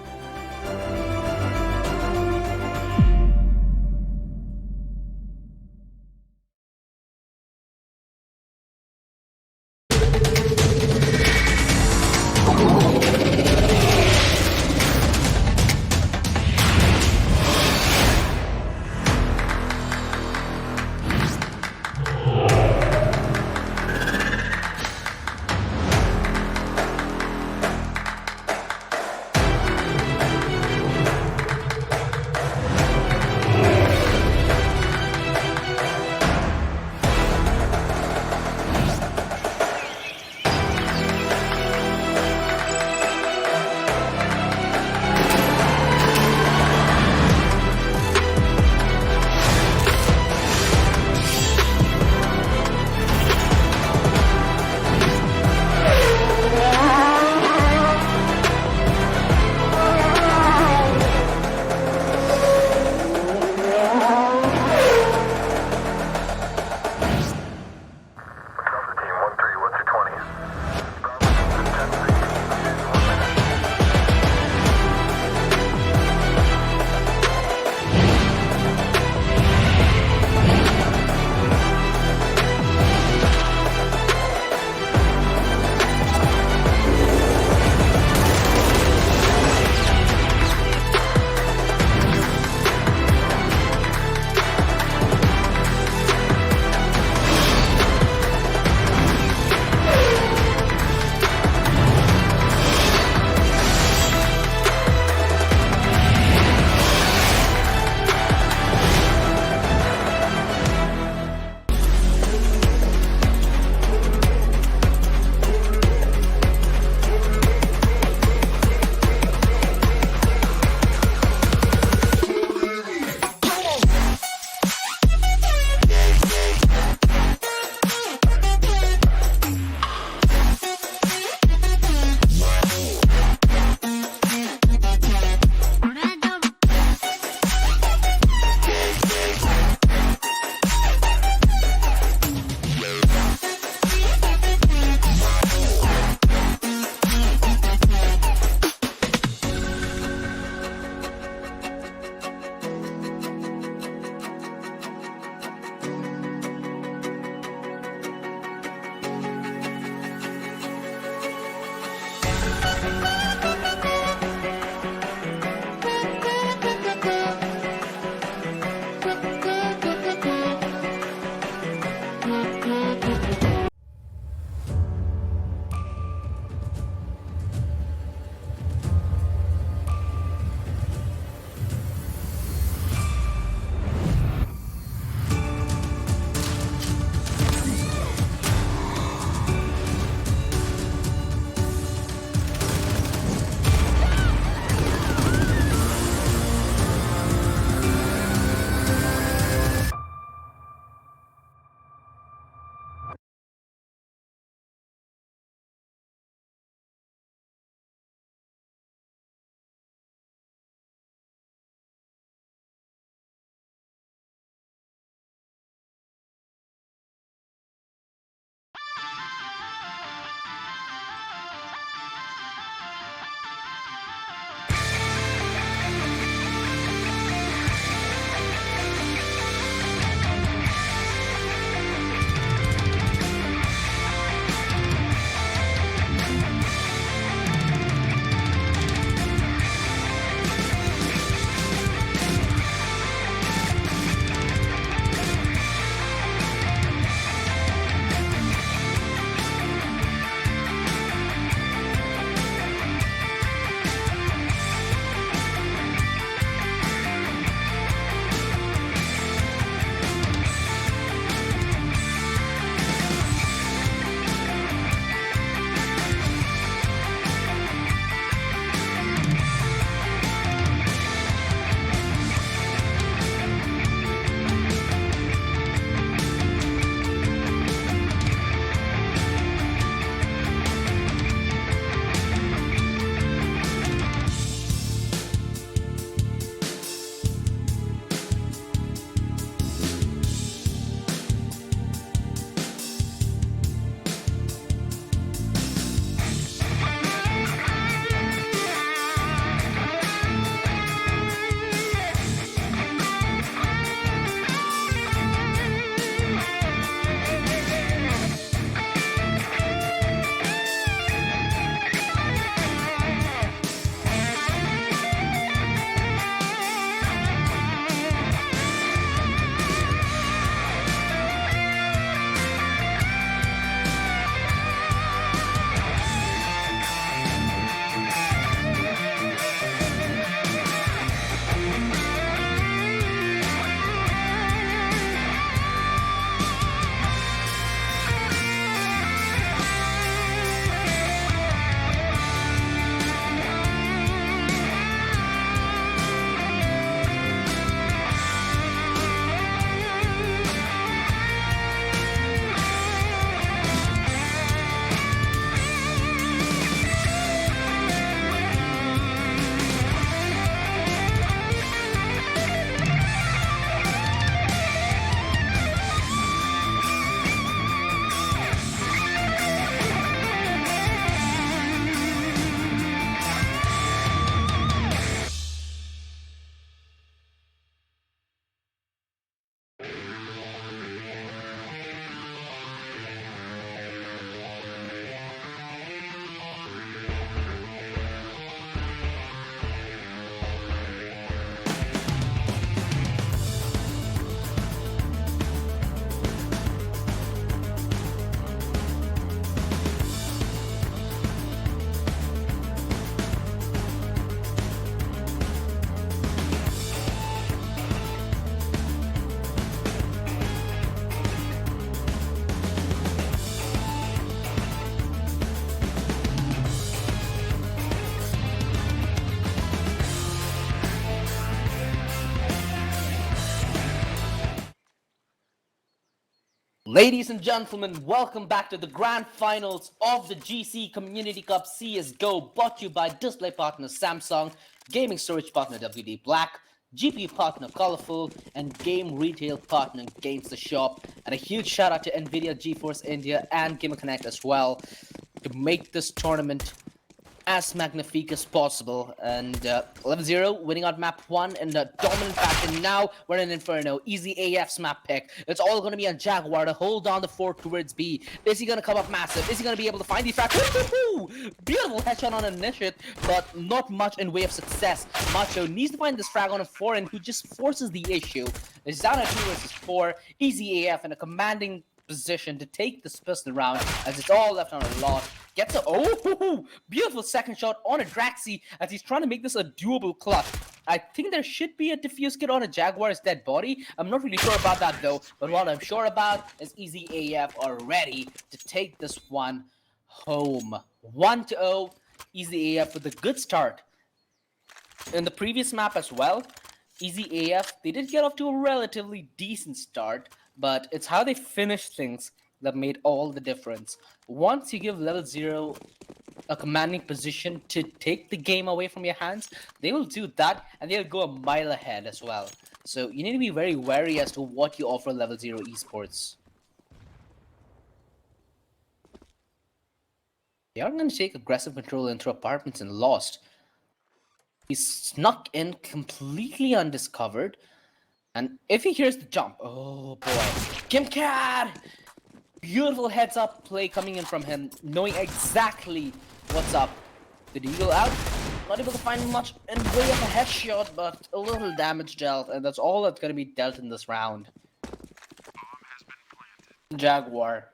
Ladies and gentlemen, welcome back to the grand finals of the GC Community Cup CSGO, brought to you by display partner Samsung, gaming storage partner WD Black, GPU partner Colorful, and game retail partner Games the Shop. And a huge shout out to Nvidia, GeForce India, and GamerConnect as well to make this tournament as magnifique as possible. And LevelZero winning out map 1 in a dominant fashion. Now we're in Inferno. EZAF's map pick. It's all going to be on Jaguar to hold down the fort towards B. Is he going to come up massive? Is he going to be able to find the frag? Beautiful headshot on Initiate, but not much in way of success. Macho needs to find this frag on a foreign who just forces the issue. It's down at 2 versus 4. EZAF in a commanding position to take this pistol round as it's all left on a lot. Gets a beautiful second shot on a Draxi as he's trying to make this a doable clutch. I think there should be a defuse kit on a Jaguar's dead body. I'm not really sure about that though, but what I'm sure about is EZAF are ready to take this one home. 1-0, EZAF with a good start. In the previous map as well, EZAF, they did get off to a relatively decent start, but it's how they finish things that made all the difference. Once you give LevelZero a commanding position to take the game away from your hands, they will do that and they'll go a mile ahead as well. So you need to be very wary as to what you offer LevelZero Esports. They are going to take aggressive control into apartments and lost. He snuck in completely undiscovered. And if he hears the jump, oh boy. Kimcat! Beautiful heads up play coming in from him, knowing exactly what's up. Did he go out? Not able to find much in way of a headshot, but a little damage dealt, and that's all that's going to be dealt in this round. Jaguar.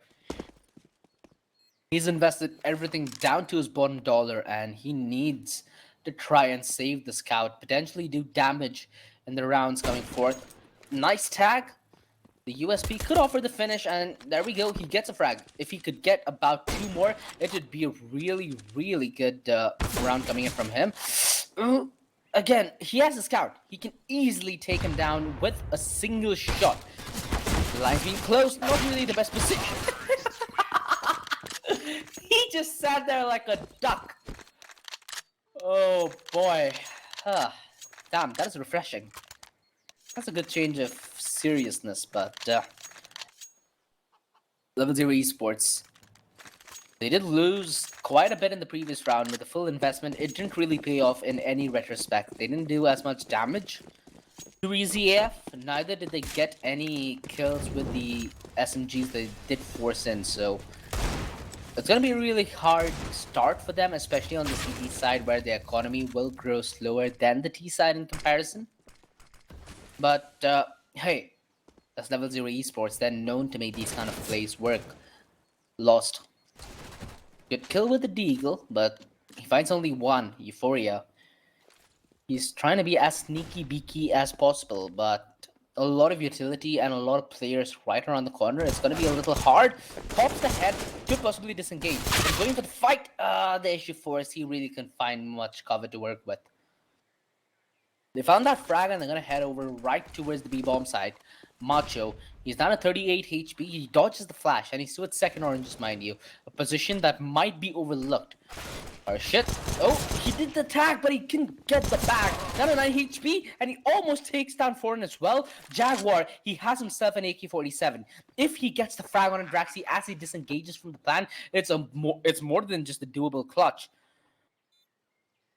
He's invested everything down to his bottom dollar, and he needs to try and save the scout, potentially do damage in the rounds coming forth. Nice tag. The USP could offer the finish, and there we go. He gets a frag. If he could get about 2 more, it would be a really, really good round coming in from him. Again, he has a scout. He can easily take him down with a single shot. The line's being closed. Not really the best position. He just sat there like a duck. Oh, boy. Damn, that is refreshing. That's a good change of seriousness, but LevelZero Esports, they did lose quite a bit in the previous round with a full investment. It didn't really pay off in any retrospect. They didn't do as much damage to EZAF, neither did they get any kills with the SMGs they did force in, so it's going to be a really hard start for them, especially on the CT side where the economy will grow slower than the T side in comparison. But hey, that's LevelZero Esports. They're known to make these kind of plays work. Lost. Good kill with the Deagle, but he finds only one. Euphoria. He's trying to be as sneaky beaky as possible, but a lot of utility and a lot of players right around the corner. It's going to be a little hard. Pops the head, could possibly disengage. He's going for the fight. The issue for us, he really couldn't find much cover to work with. They found that frag and they're going to head over right towards the B-bomb side. Macho, he's down at 38 HP. He dodges the flash and he's still at second oranges, mind you. A position that might be overlooked. Oh shit. Oh, he did the tag, but he couldn't get the bag. Down at 9 HP and he almost takes down foreign as well. Jaguar, he has himself an AK-47. If he gets the frag on a Draxi as he disengages from the plan, it's more than just a doable clutch.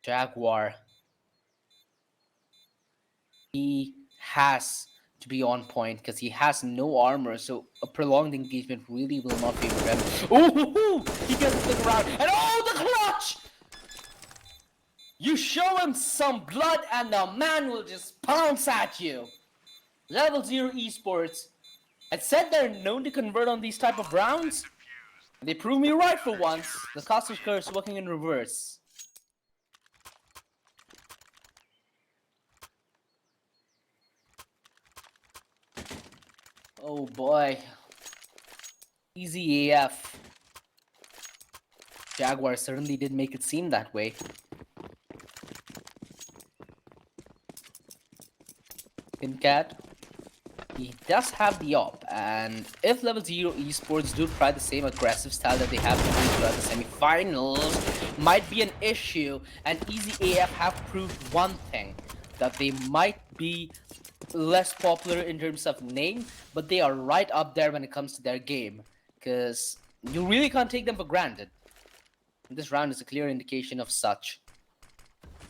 Jaguar. He has to be on point because he has no armor, so a prolonged engagement really will not favor him. Ooh, he gets the thing around, and the clutch! You show him some blood, and the man will just pounce at you. LevelZero Esports. I said they're known to convert on these type of rounds. They prove me right for once. The Castle Curse working in reverse. Oh boy. EZAF. Jaguar certainly did make it seem that way. Cat. He does have the op, and if LevelZero Esports do try the same aggressive style that they have been doing throughout the semifinals, might be an issue. And EZAF have proved one thing, that they might be less popular in terms of name, but they are right up there when it comes to their game, because you really can't take them for granted. This round is a clear indication of such.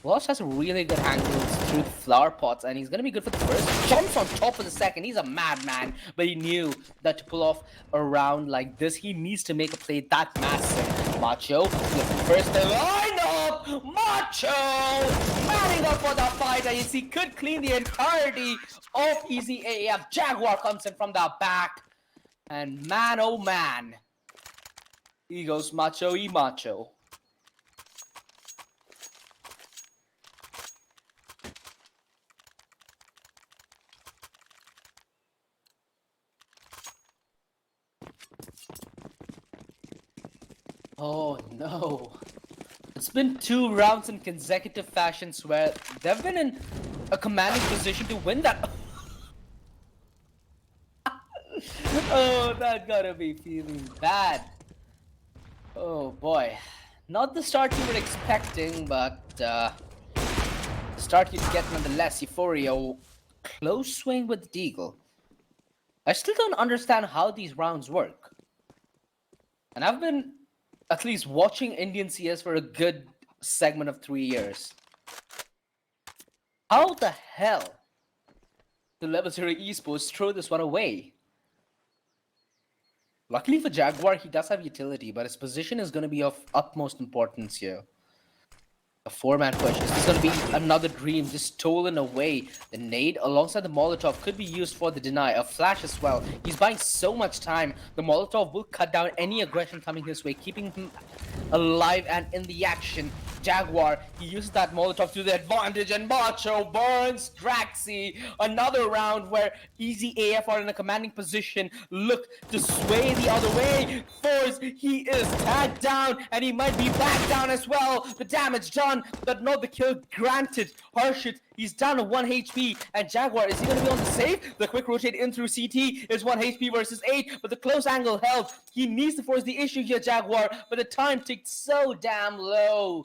Lost has a really good angles through the flower pots, and he's gonna be good for the first. Jumps on top of the second. He's a madman, but he knew that to pull off a round like this, he needs to make a play that massive. Macho, looking first the lineup. Macho, manning up for the fight, and he could clean the entirety of Easy AF. Jaguar comes in from the back, and man, oh man, he goes Macho y Macho. Oh no. It's been 2 rounds in consecutive fashions where they've been in a commanding position to win that. Oh, that gotta be feeling bad. Oh boy. Not the start you were expecting, but the start you'd get nonetheless. Euphoria, close swing with Deagle. I still don't understand how these rounds work. And I've been at least watching Indian CS for a good segment of 3 years. How the hell did LevelZero Esports throw this one away? Luckily for Jaguar, he does have utility, but his position is going to be of utmost importance here. A 4-man push. This is going to be another dream just stolen away. The nade alongside the Molotov could be used for the deny. A flash as well. He's buying so much time. The Molotov will cut down any aggression coming his way, keeping him alive and in the action. Jaguar, he uses that Molotov to the advantage, and Macho burns Draxi. Another round where Easy AF are in a commanding position. Look to sway the other way. Force, he is tagged down, and he might be back down as well. The damage done, but not the kill granted. Harshit, he's down to 1 HP, and Jaguar, is he going to be on the save? The quick rotate in through CT is 1 HP versus 8, but the close angle held. He needs to force the issue here, Jaguar, but the time ticked so damn low.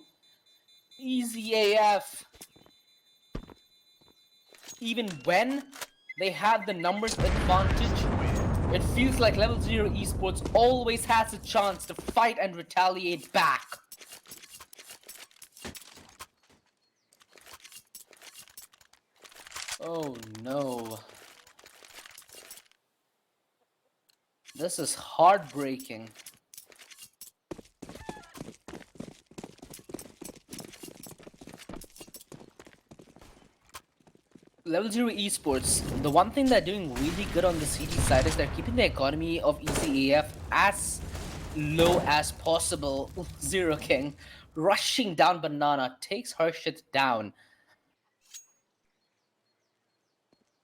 Easy AF. Even when they have the numbers advantage, it feels like LevelZero Esports always has a chance to fight and retaliate back. Oh no. This is heartbreaking. LevelZero Esports, the one thing they're doing really good on the CT side is they're keeping the economy of EZAF as low as possible. Zero King rushing down Banana takes her shit down.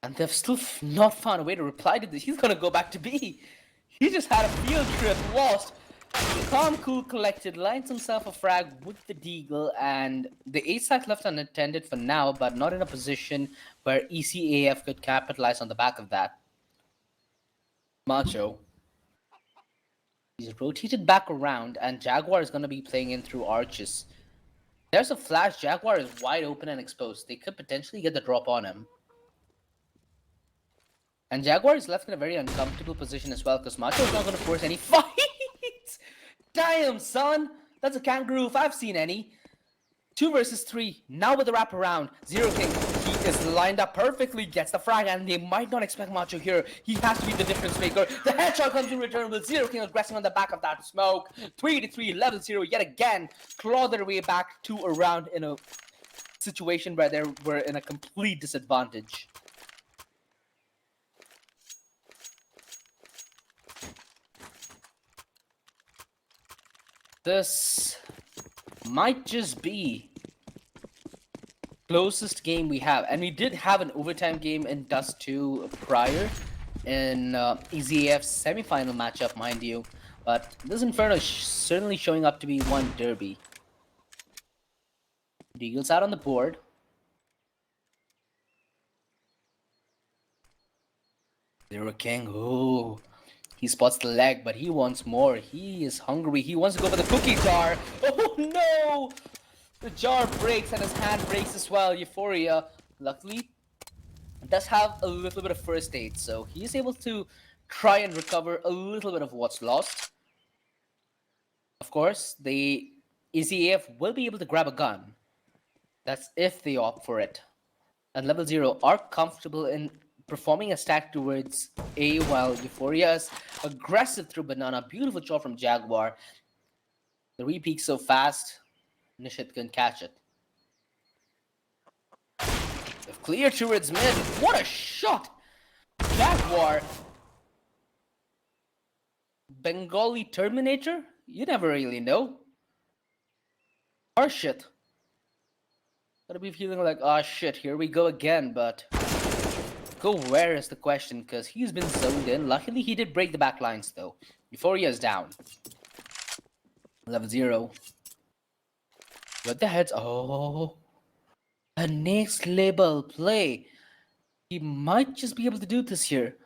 And they've still not found a way to reply to this. He's gonna go back to B. He just had a field trip, lost. Calm, cool, collected, lines himself a frag with the Deagle, and the ASAC left unattended for now, but not in a position where ECAF could capitalize on the back of that. Macho. He's rotated back around, and Jaguar is going to be playing in through arches. There's a flash. Jaguar is wide open and exposed. They could potentially get the drop on him. And Jaguar is left in a very uncomfortable position as well, because Macho is not going to force any fights. Damn, son! That's a kangaroo if I've seen any. 2 versus 3. Now with the wraparound. Zero King. He is lined up perfectly. Gets the frag, and they might not expect Macho here. He has to be the difference maker. The headshot comes in return with Zero King aggressing on the back of that smoke. 3-3. LevelZero yet again claw their way back to a round in a situation where they were in a complete disadvantage. This might just be closest game we have, and we did have an overtime game in Dust 2 prior in EZAF's semi-final matchup, mind you, but this Inferno is certainly showing up to be one derby. Deagle's out on the board. Zero King, oh, he spots the leg, but he wants more. He is hungry. He wants to go for the cookie jar. Oh no! The jar breaks and his hand breaks as well. Euphoria, luckily, does have a little bit of first aid, so he is able to try and recover a little bit of what's lost. Of course, the EZAF will be able to grab a gun. That's if they opt for it. And LevelZero are comfortable in performing a stack towards A while Euphoria is aggressive through Banana. Beautiful shot from Jaguar. The re-peak so fast, Nishit couldn't catch it. If clear towards mid, what a shot! Jaguar. Bengali Terminator? You never really know. Or shit. Gotta be feeling like, ah shit, here we go again, but go where is the question, because he's been zoned in. Luckily, he did break the back lines, though. Euphoria is down. LevelZero. With the heads. Oh. A next label play. He might just be able to do this here.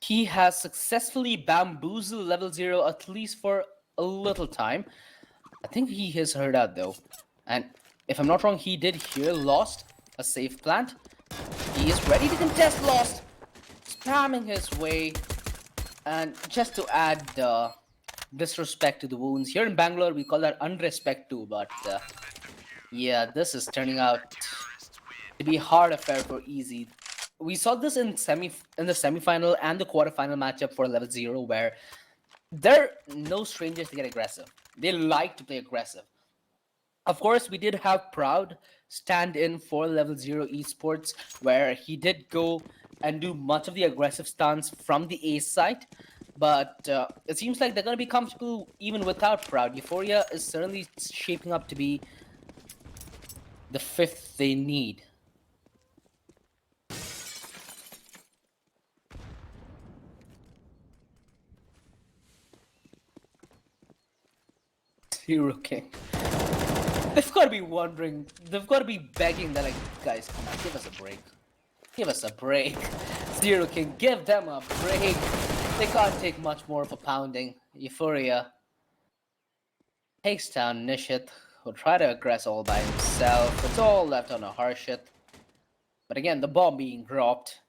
He has successfully bamboozled LevelZero at least for a little time. I think he has heard out, though. And if I'm not wrong, he did hear Lost, a safe plant. He is ready to contest Lost, spamming his way. And just to add disrespect to the wounds, here in Bangalore we call that unrespect too, but yeah, this is turning out to be a hard affair for Easy. We saw this in the semifinal and the quarterfinal matchup for LevelZero, where they're no strangers to get aggressive. They like to play aggressive. Of course, we did have Proud stand in for LevelZero Esports, where he did go and do much of the aggressive stance from the A side. But it seems like they're going to be comfortable even without Proud. Euphoria is certainly shaping up to be the fifth they need. Zero King. They've got to be wondering, they've got to be begging that, like, guys, come on, give us a break. Give us a break. Zero King, give them a break. They can't take much more of a pounding. Euphoria takes down Nishit, who'll try to aggress all by himself. It's all left on a Harshit. But again, the bomb being dropped.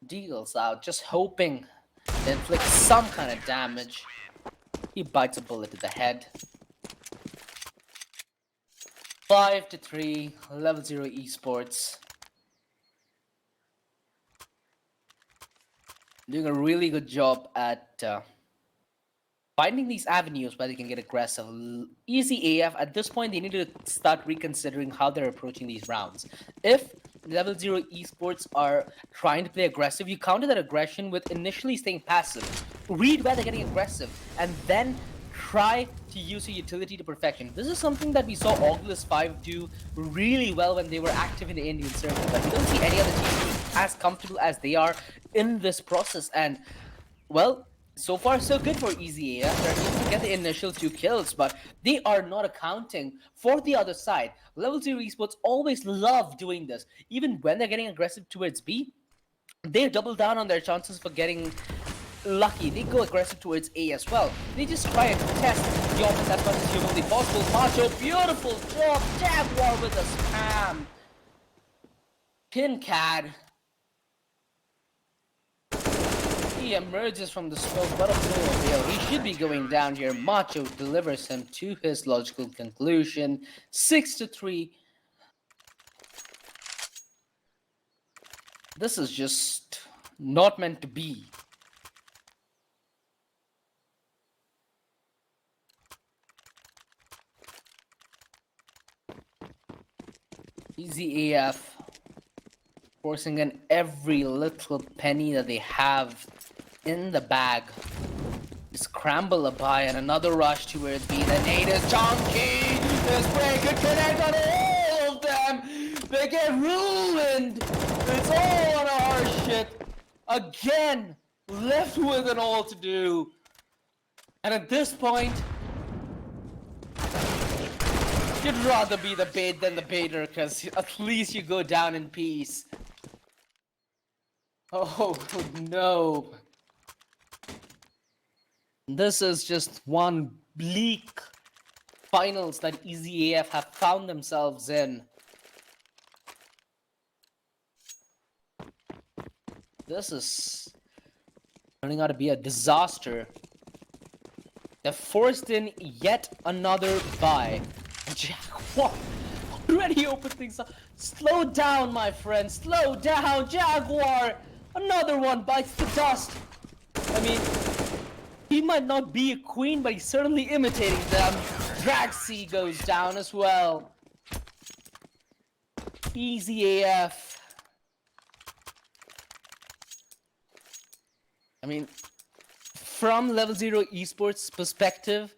Deals out, just hoping to inflict some kind of damage. He bites a bullet to the head. 5-3, LevelZero Esports. Doing a really good job at finding these avenues where they can get aggressive. Easy AF, at this point, they need to start reconsidering how they're approaching these rounds. If LevelZero Esports are trying to play aggressive, you counter that aggression with initially staying passive. Read where they're getting aggressive, and then try to use your utility to perfection. This is something that we saw Oculus 5 do really well when they were active in the Indian circuit, but we don't see any other teams as comfortable as they are in this process. And, well, so far so good for Easy AF. They're able to get the initial 2 kills, but they are not accounting for the other side. LevelZero Esports always love doing this. Even when they're getting aggressive towards B, they double down on their chances for getting lucky. They go aggressive towards A as well. They just try and test the offense as much as humanly possible. Macho, beautiful job. Jaguar with a spam. Pincad. He emerges from the smoke, but of no avail. He should be going down here. Macho delivers him to his logical conclusion. 6-3. This is just not meant to be. Easy AF forcing in every little penny that they have in the bag. Scramble a buy and another rush towards B. The nade is chunky. This break could connect on all of them. They get ruined. It's all on a harsh shit. Again, left with an all to do. And at this point, you'd rather be the bait than the baiter, because at least you go down in peace. Oh no. This is just one bleak finals that EZAF have found themselves in. This is turning out to be a disaster. They're forced in yet another buy. Jaguar already opened things up. Slow down, my friend. Slow down, Jaguar. Another one bites the dust. I mean, he might not be a queen, but he's certainly imitating them. Draxi goes down as well. Easy AF. I mean, from LevelZero Esports perspective,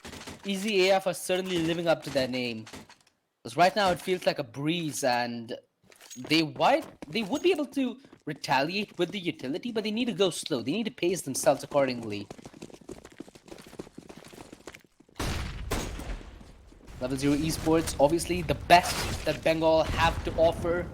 Easy AF are certainly living up to their name. Because right now it feels like a breeze, and they would be able to retaliate with the utility, but they need to go slow. They need to pace themselves accordingly. LevelZero Esports, obviously the best that Bengal have to offer.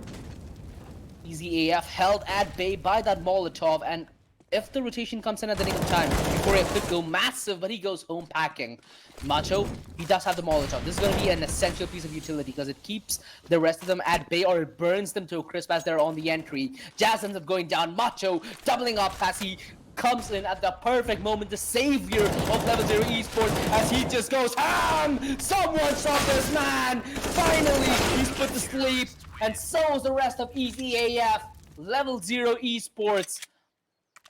Easy AF held at bay by that Molotov, and if the rotation comes in at the nick of time, Korea could go massive, but he goes home packing. Macho, he does have the Molotov. This is going to be an essential piece of utility because it keeps the rest of them at bay, or it burns them to a crisp as they're on the entry. Jazz ends up going down. Macho doubling up as he comes in at the perfect moment, the savior of LevelZero Esports, as he just goes ham! Someone stop this man! Finally, he's put to sleep, and so is the rest of EZAF. LevelZero Esports,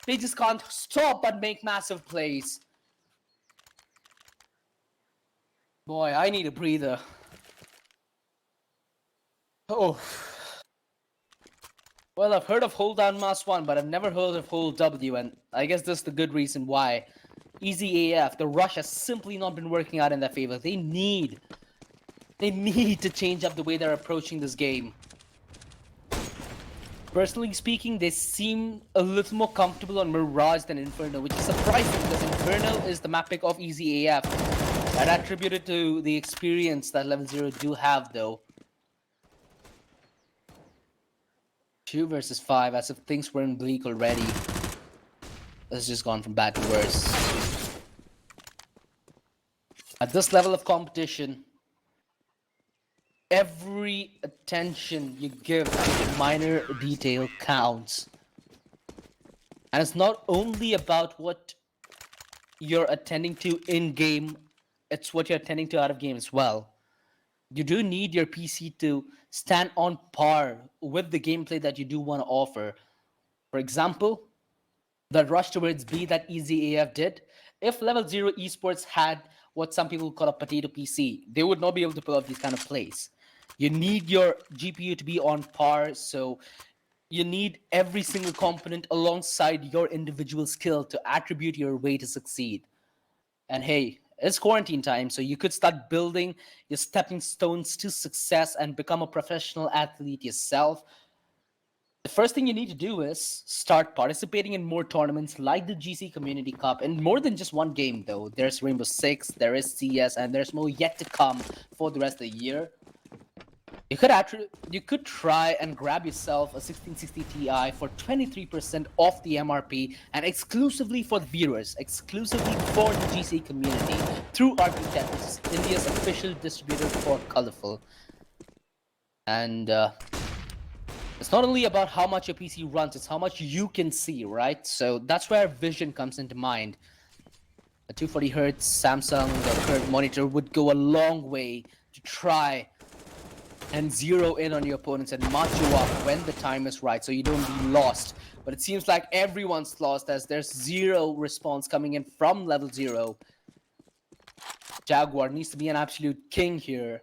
they just can't stop but make massive plays. Boy, I need a breather. Oh. Well, I've heard of hold down mass 1, but I've never heard of hold W, and I guess that's the good reason why. Easy AF, the rush has simply not been working out in their favor. They need to change up the way they're approaching this game. Personally speaking, they seem a little more comfortable on Mirage than Inferno, which is surprising because Inferno is the map pick of Easy AF. I'd attribute it to the experience that LevelZero do have, though. 2 versus 5, as if things weren't bleak already. It's just gone from bad to worse. At this level of competition, every attention you give to minor detail counts. And it's not only about what you're attending to in-game, it's what you're attending to out of game as well. You do need your PC to stand on par with the gameplay that you do want to offer. For example, the rush towards B that Easy AF did, if LevelZero Esports had what some people call a potato PC, they would not be able to pull off these kind of plays. You need your GPU to be on par, so you need every single component alongside your individual skill to attribute your way to succeed. And hey, it's quarantine time, so you could start building your stepping stones to success and become a professional athlete yourself. The first thing you need to do is start participating in more tournaments like the GC Community Cup, and more than just one game though. There's Rainbow Six, there is CS, and there's more yet to come for the rest of the year. You could try and grab yourself a 1660 Ti for 23% off the MRP, and exclusively for the viewers, exclusively for the GC community, through RPTech, which is India's official distributor for Colorful. And it's not only about how much your PC runs, it's how much you can see, right? So that's where vision comes into mind. A 240Hz Samsung curved monitor would go a long way to try and zero in on your opponents and march you up when the time is right, so you don't be lost. But it seems like everyone's lost as there's zero response coming in from LevelZero. Jaguar needs to be an absolute king here.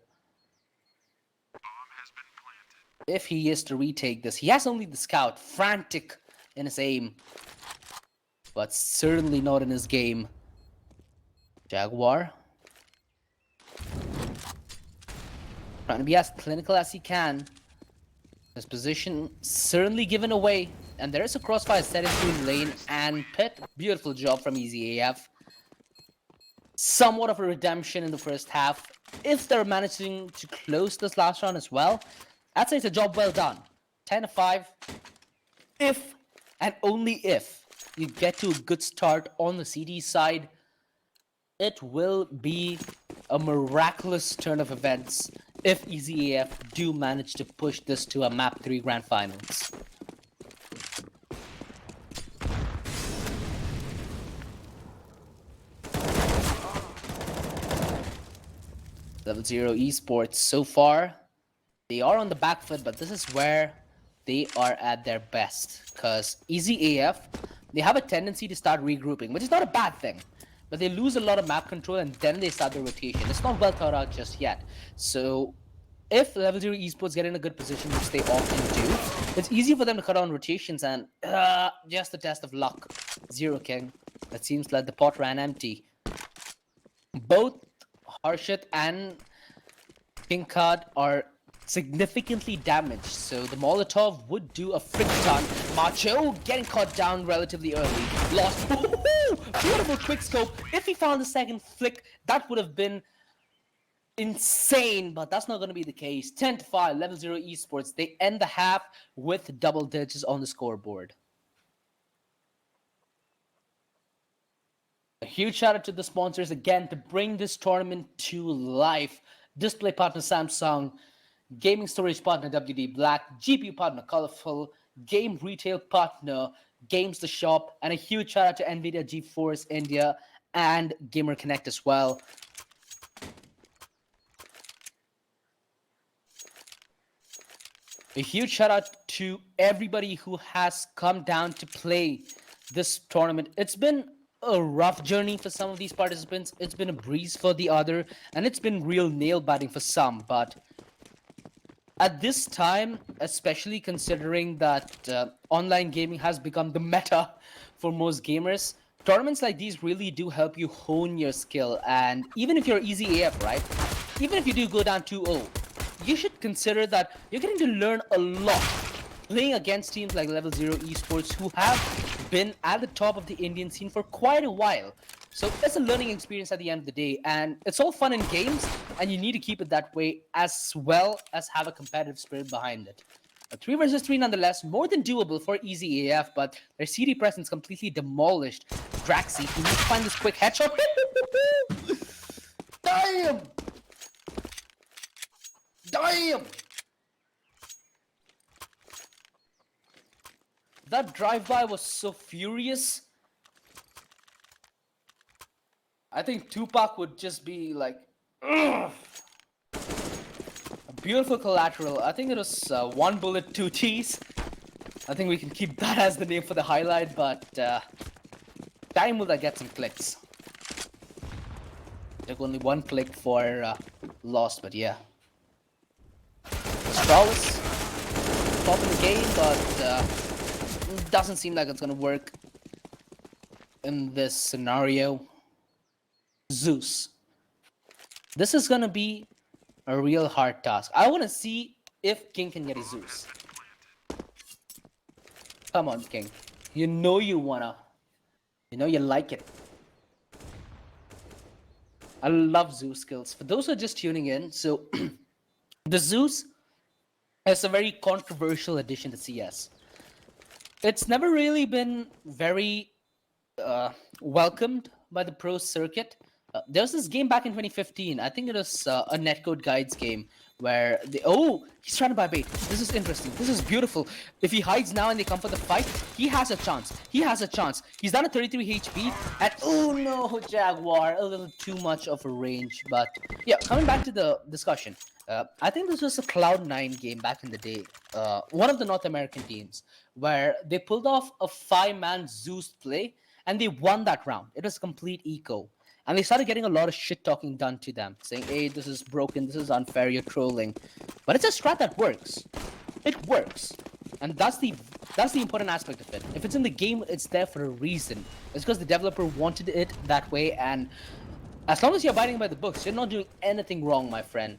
If he is to retake this, he has only the scout, frantic in his aim, but certainly not in his game. Jaguar trying to be as clinical as he can. His position certainly given away, and there is a crossfire set into lane and pit. Beautiful job from Easy AF. Somewhat of a redemption in the first half. If they're managing to close this last round as well, I'd say it's a job well done. 10 of 5. If And only if you get to a good start on the CD side, it will be a miraculous turn of events if EZAF do manage to push this to a Map 3 Grand Finals. LevelZero Esports, so far, they are on the back foot, but this is where they are at their best. Because EZAF, they have a tendency to start regrouping, which is not a bad thing. But they lose a lot of map control and then they start the rotation. It's not well thought out just yet. So if LevelZero Esports get in a good position, which they often do, it's easy for them to cut on rotations and just a test of luck. Zero King. It seems like the pot ran empty. Both Harshit and King Card are significantly damaged, so the Molotov would do a frick ton. Macho getting caught down relatively early. Lost. Beautiful quick scope. If he found the second flick, that would have been insane, but that's not going to be the case. 10-5, LevelZero Esports. They end the half with double digits on the scoreboard. A huge shout out to the sponsors again to bring this tournament to life. Display partner Samsung, gaming storage partner WD Black, GPU partner Colorful, game retail partner Games the Shop, and a huge shout out to NVIDIA GeForce India and GamerConnect as well. A huge shout out to everybody who has come down to play this tournament. It's been a rough journey for some of these participants. It's been a breeze for the other, and it's been real nail-biting for some, but at this time, especially considering that online gaming has become the meta for most gamers, tournaments like these really do help you hone your skill. And even if you're EZAF, right? Even if you do go down 2-0, you should consider that you're getting to learn a lot playing against teams like LevelZero Esports who have been at the top of the Indian scene for quite a while. So it's a learning experience at the end of the day, and it's all fun in games, and you need to keep it that way as well as have a competitive spirit behind it. A 3 versus 3 nonetheless, more than doable for EZAF, but their CD presence completely demolished Draxi. He needs to find this quick headshot. Damn! Damn! That drive-by was so furious. I think Tupac would just be like, ugh. A beautiful collateral. I think it was 1 bullet, 2 T's. I think we can keep that as the name for the highlight, but time will get some clicks. Took only 1 click for lost, but yeah. Strauss, top in the game, but doesn't seem like it's gonna work in this scenario. Zeus. This is gonna be a real hard task. I wanna see if King can get a Zeus. Come on, King. You know you wanna. You know you like it. I love Zeus skills. For those who are just tuning in, so the Zeus is a very controversial addition to CS. It's never really been very welcomed by the pro circuit. There was this game back in 2015. I think it was a Netcode Guides game where he's trying to buy bait. This is interesting. This is beautiful. If he hides now and they come for the fight, he has a chance. He has a chance. He's down at 33 HP and oh no, Jaguar, a little too much of a range. But yeah, coming back to the discussion, I think this was a Cloud9 game back in the day. One of the North American teams where they pulled off a 5-man Zeus play and they won that round. It was complete eco. And they started getting a lot of shit talking done to them, saying, hey, this is broken, this is unfair, you're trolling. But it's a strat that works. It works. And that's the important aspect of it. If it's in the game, it's there for a reason. It's because the developer wanted it that way, and as long as you're abiding by the books, you're not doing anything wrong, my friend.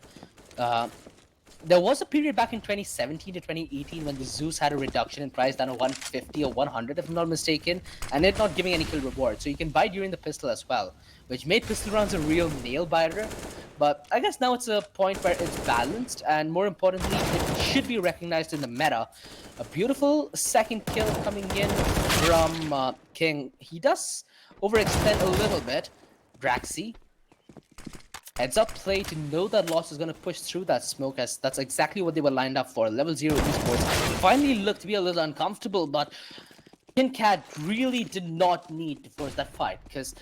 There was a period back in 2017 to 2018 when the Zeus had a reduction in price down to 150 or 100 if I'm not mistaken, and it not giving any kill reward. So you can buy during the pistol as well, which made pistol rounds a real nail biter. But I guess now it's a point where it's balanced, and more importantly, it should be recognized in the meta. A beautiful second kill coming in from King. He does overextend a little bit. Draxi. Heads up play to know that Lost is going to push through that smoke, as that's exactly what they were lined up for. LevelZero Esports finally looked to be a little uncomfortable, but KinCat really did not need to force that fight, because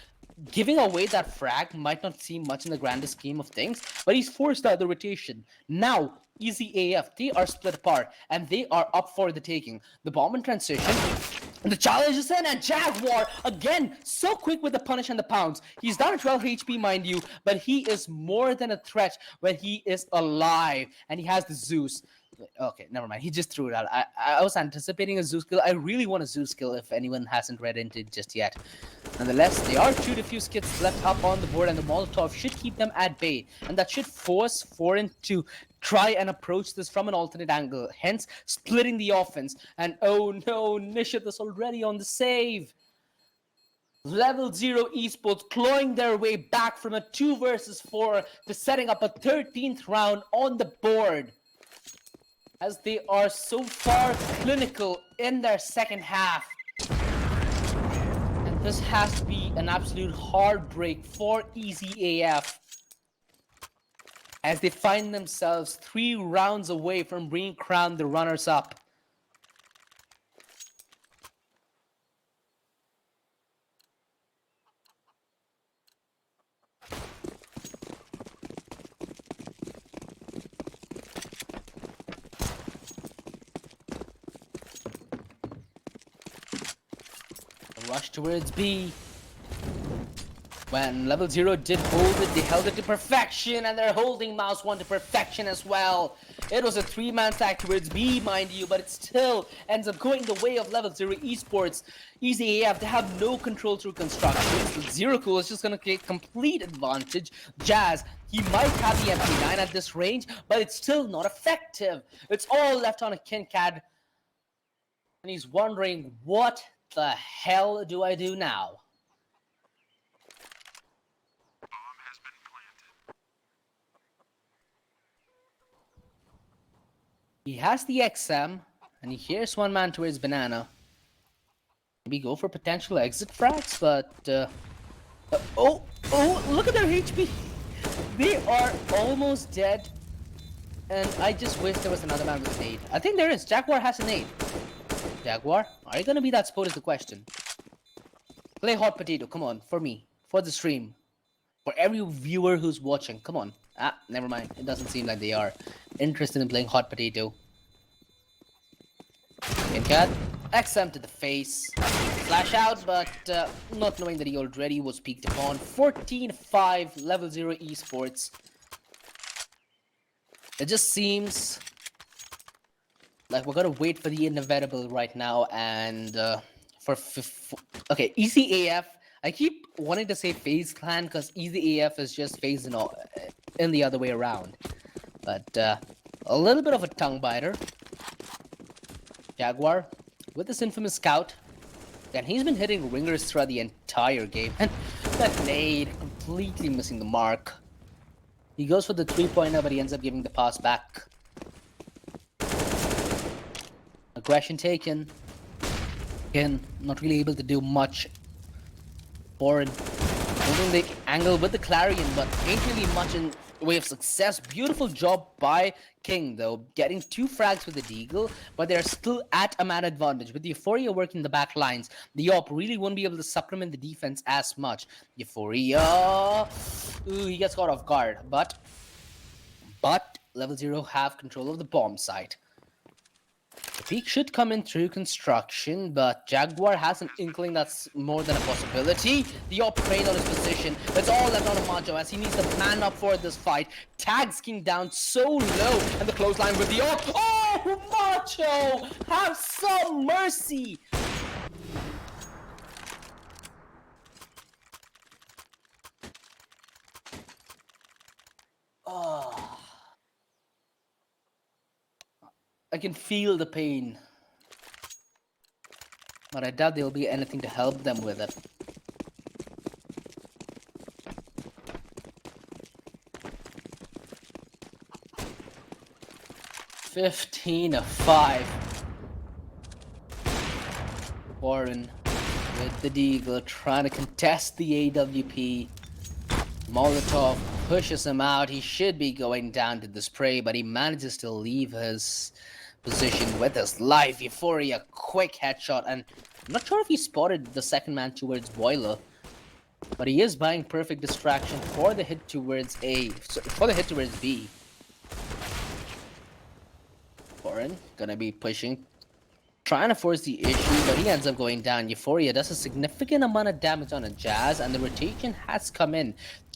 giving away that frag might not seem much in the grander scheme of things, but he's forced out the rotation. Now, EZAF, they are split apart, and they are up for the taking. The bomb in transition, the challenge is in, and Jaguar, again, so quick with the punish and the pounce. He's down to 12 HP, mind you, but he is more than a threat when he is alive, and he has the Zeus. Okay, never mind. He just threw it out. I was anticipating a Zeus kill. I really want a Zeus kill if anyone hasn't read into it just yet. Nonetheless, there are 2 defuse kits left up on the board, and the Molotov should keep them at bay. And that should force Foreign to try and approach this from an alternate angle, hence splitting the offense. And oh no, Nishith is already on the save. LevelZero Esports clawing their way back from a 2 versus 4 to setting up a 13th round on the board, as they are so far clinical in their second half. And this has to be an absolute heartbreak for EZAF, as they find themselves 3 rounds away from being crowned the runners-up. Rush towards B. When LevelZero did hold it, they held it to perfection, and they're holding Mouse 1 to perfection as well. It was a 3-man stack towards B, mind you, but it still ends up going the way of LevelZero Esports. EZAF, they have no control through construction. Zero Cool is just going to take complete advantage. Jazz, he might have the MP9 at this range, but it's still not effective. It's all left on a KinCat, and he's wondering, what the hell do I do now? He has the XM, and he hears one man towards Banana. Maybe go for potential exit frags, but oh, look at their HP. They are almost dead, and I just wish there was another man with an nade. I think there is. Jaguar has a nade. Jaguar, are you gonna be that sport is the question. Play hot potato, come on, for me, for the stream, for every viewer who's watching, come on. Ah, never mind, it doesn't seem like they are interested in playing hot potato. KinCat, XM to the face, flash out, but not knowing that he already was peaked upon. 14-5, LevelZero Esports. It just seems like we're gonna wait for the inevitable right now, and okay, EZAF. I keep wanting to say FaZe Clan because EZAF is just FaZe in the other way around, but a little bit of a tongue biter. Jaguar with this infamous scout, and he's been hitting ringers throughout the entire game, and that nade completely missing the mark. He goes for the 3-pointer, but he ends up giving the pass back. Aggression taken. Again, not really able to do much. Foreign holding the angle with the Clarion, but ain't really much in way of success. Beautiful job by King, though, getting 2 frags with the Deagle, but they're still at a man advantage. With the Euphoria working the back lines, the Op really won't be able to supplement the defense as much. Euphoria, ooh, he gets caught off guard, but LevelZero have control of the bomb site. The peak should come in through construction, but Jaguar has an inkling that's more than a possibility. The Op praying on his position. It's all left on Macho as he needs to man up for this fight. Tags King down so low, and the clothesline with the Op. Oh, Macho! Have some mercy! Oh. I can feel the pain, but I doubt there will be anything to help them with it. 15-5. Warren with the Deagle trying to contest the AWP. Molotov pushes him out. He should be going down to the spray, but he manages to leave his position with his life. Euphoria, quick headshot, and I'm not sure if he spotted the second man towards Boiler, but he is buying perfect distraction for the hit towards B. Warren gonna be pushing, trying to force the issue, but he ends up going down. Euphoria does a significant amount of damage on a Jazz, and the rotation has come in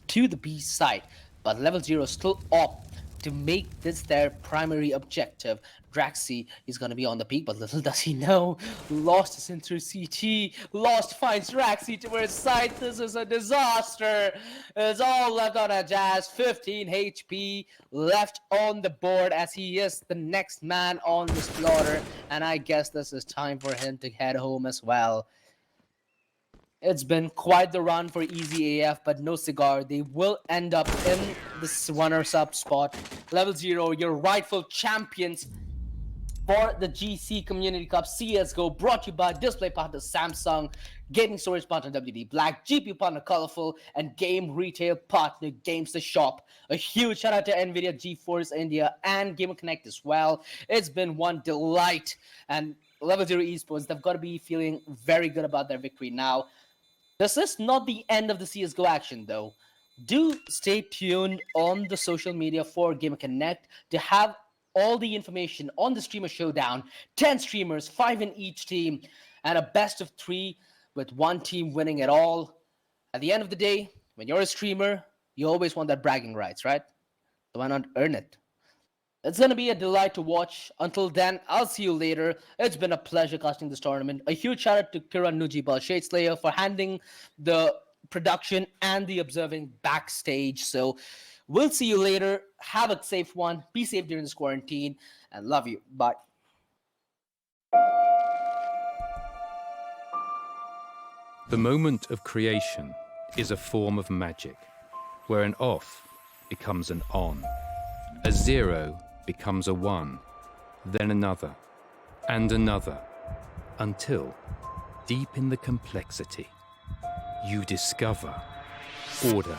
to the B side, but LevelZero still opt to make this their primary objective. Draxi is going to be on the peak, but little does he know, Lost is in through CT. Lost finds Draxi towards side. This is a disaster. It's all left on a Jazz. 15 HP left on the board as he is the next man on the slaughter, and I guess this is time for him to head home as well. It's been quite the run for EZAF, but no cigar. They will end up in this runners-up spot. LevelZero, your rightful champions for the GC Community Cup CSGO, brought to you by display partner Samsung, gaming storage partner WD Black, GPU partner Colorful, and game retail partner Games the Shop. A huge shout out to NVIDIA, GeForce India, and GamerConnect as well. It's been one delight, and LevelZero Esports, they've got to be feeling very good about their victory now. This is not the end of the CSGO action, though. Do stay tuned on the social media for GamerConnect to have all the information on the Streamer Showdown. 10 streamers, 5 in each team, and a best of 3 with one team winning it all. At the end of the day, when you're a streamer, you always want that bragging rights, right? So why not earn it? It's going to be a delight to watch. Until then, I'll see you later. It's been a pleasure casting this tournament. A huge shout out to Kiran Nujibal Shadeslayer for handling the production and the observing backstage. So we'll see you later. Have a safe one. Be safe during this quarantine. And love you. Bye. The moment of creation is a form of magic, where an off becomes an on, a zero becomes a one, then another, and another, until, deep in the complexity, you discover order,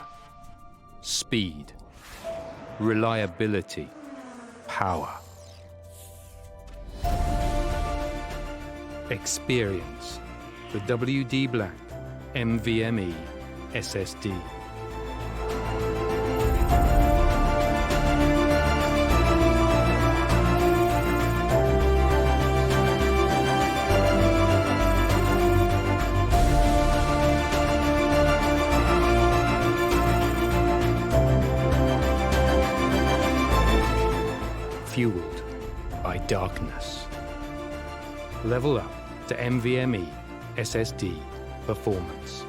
speed, reliability, power. Experience the WD Black NVMe SSD. Fueled by darkness. Level up to NVMe SSD performance.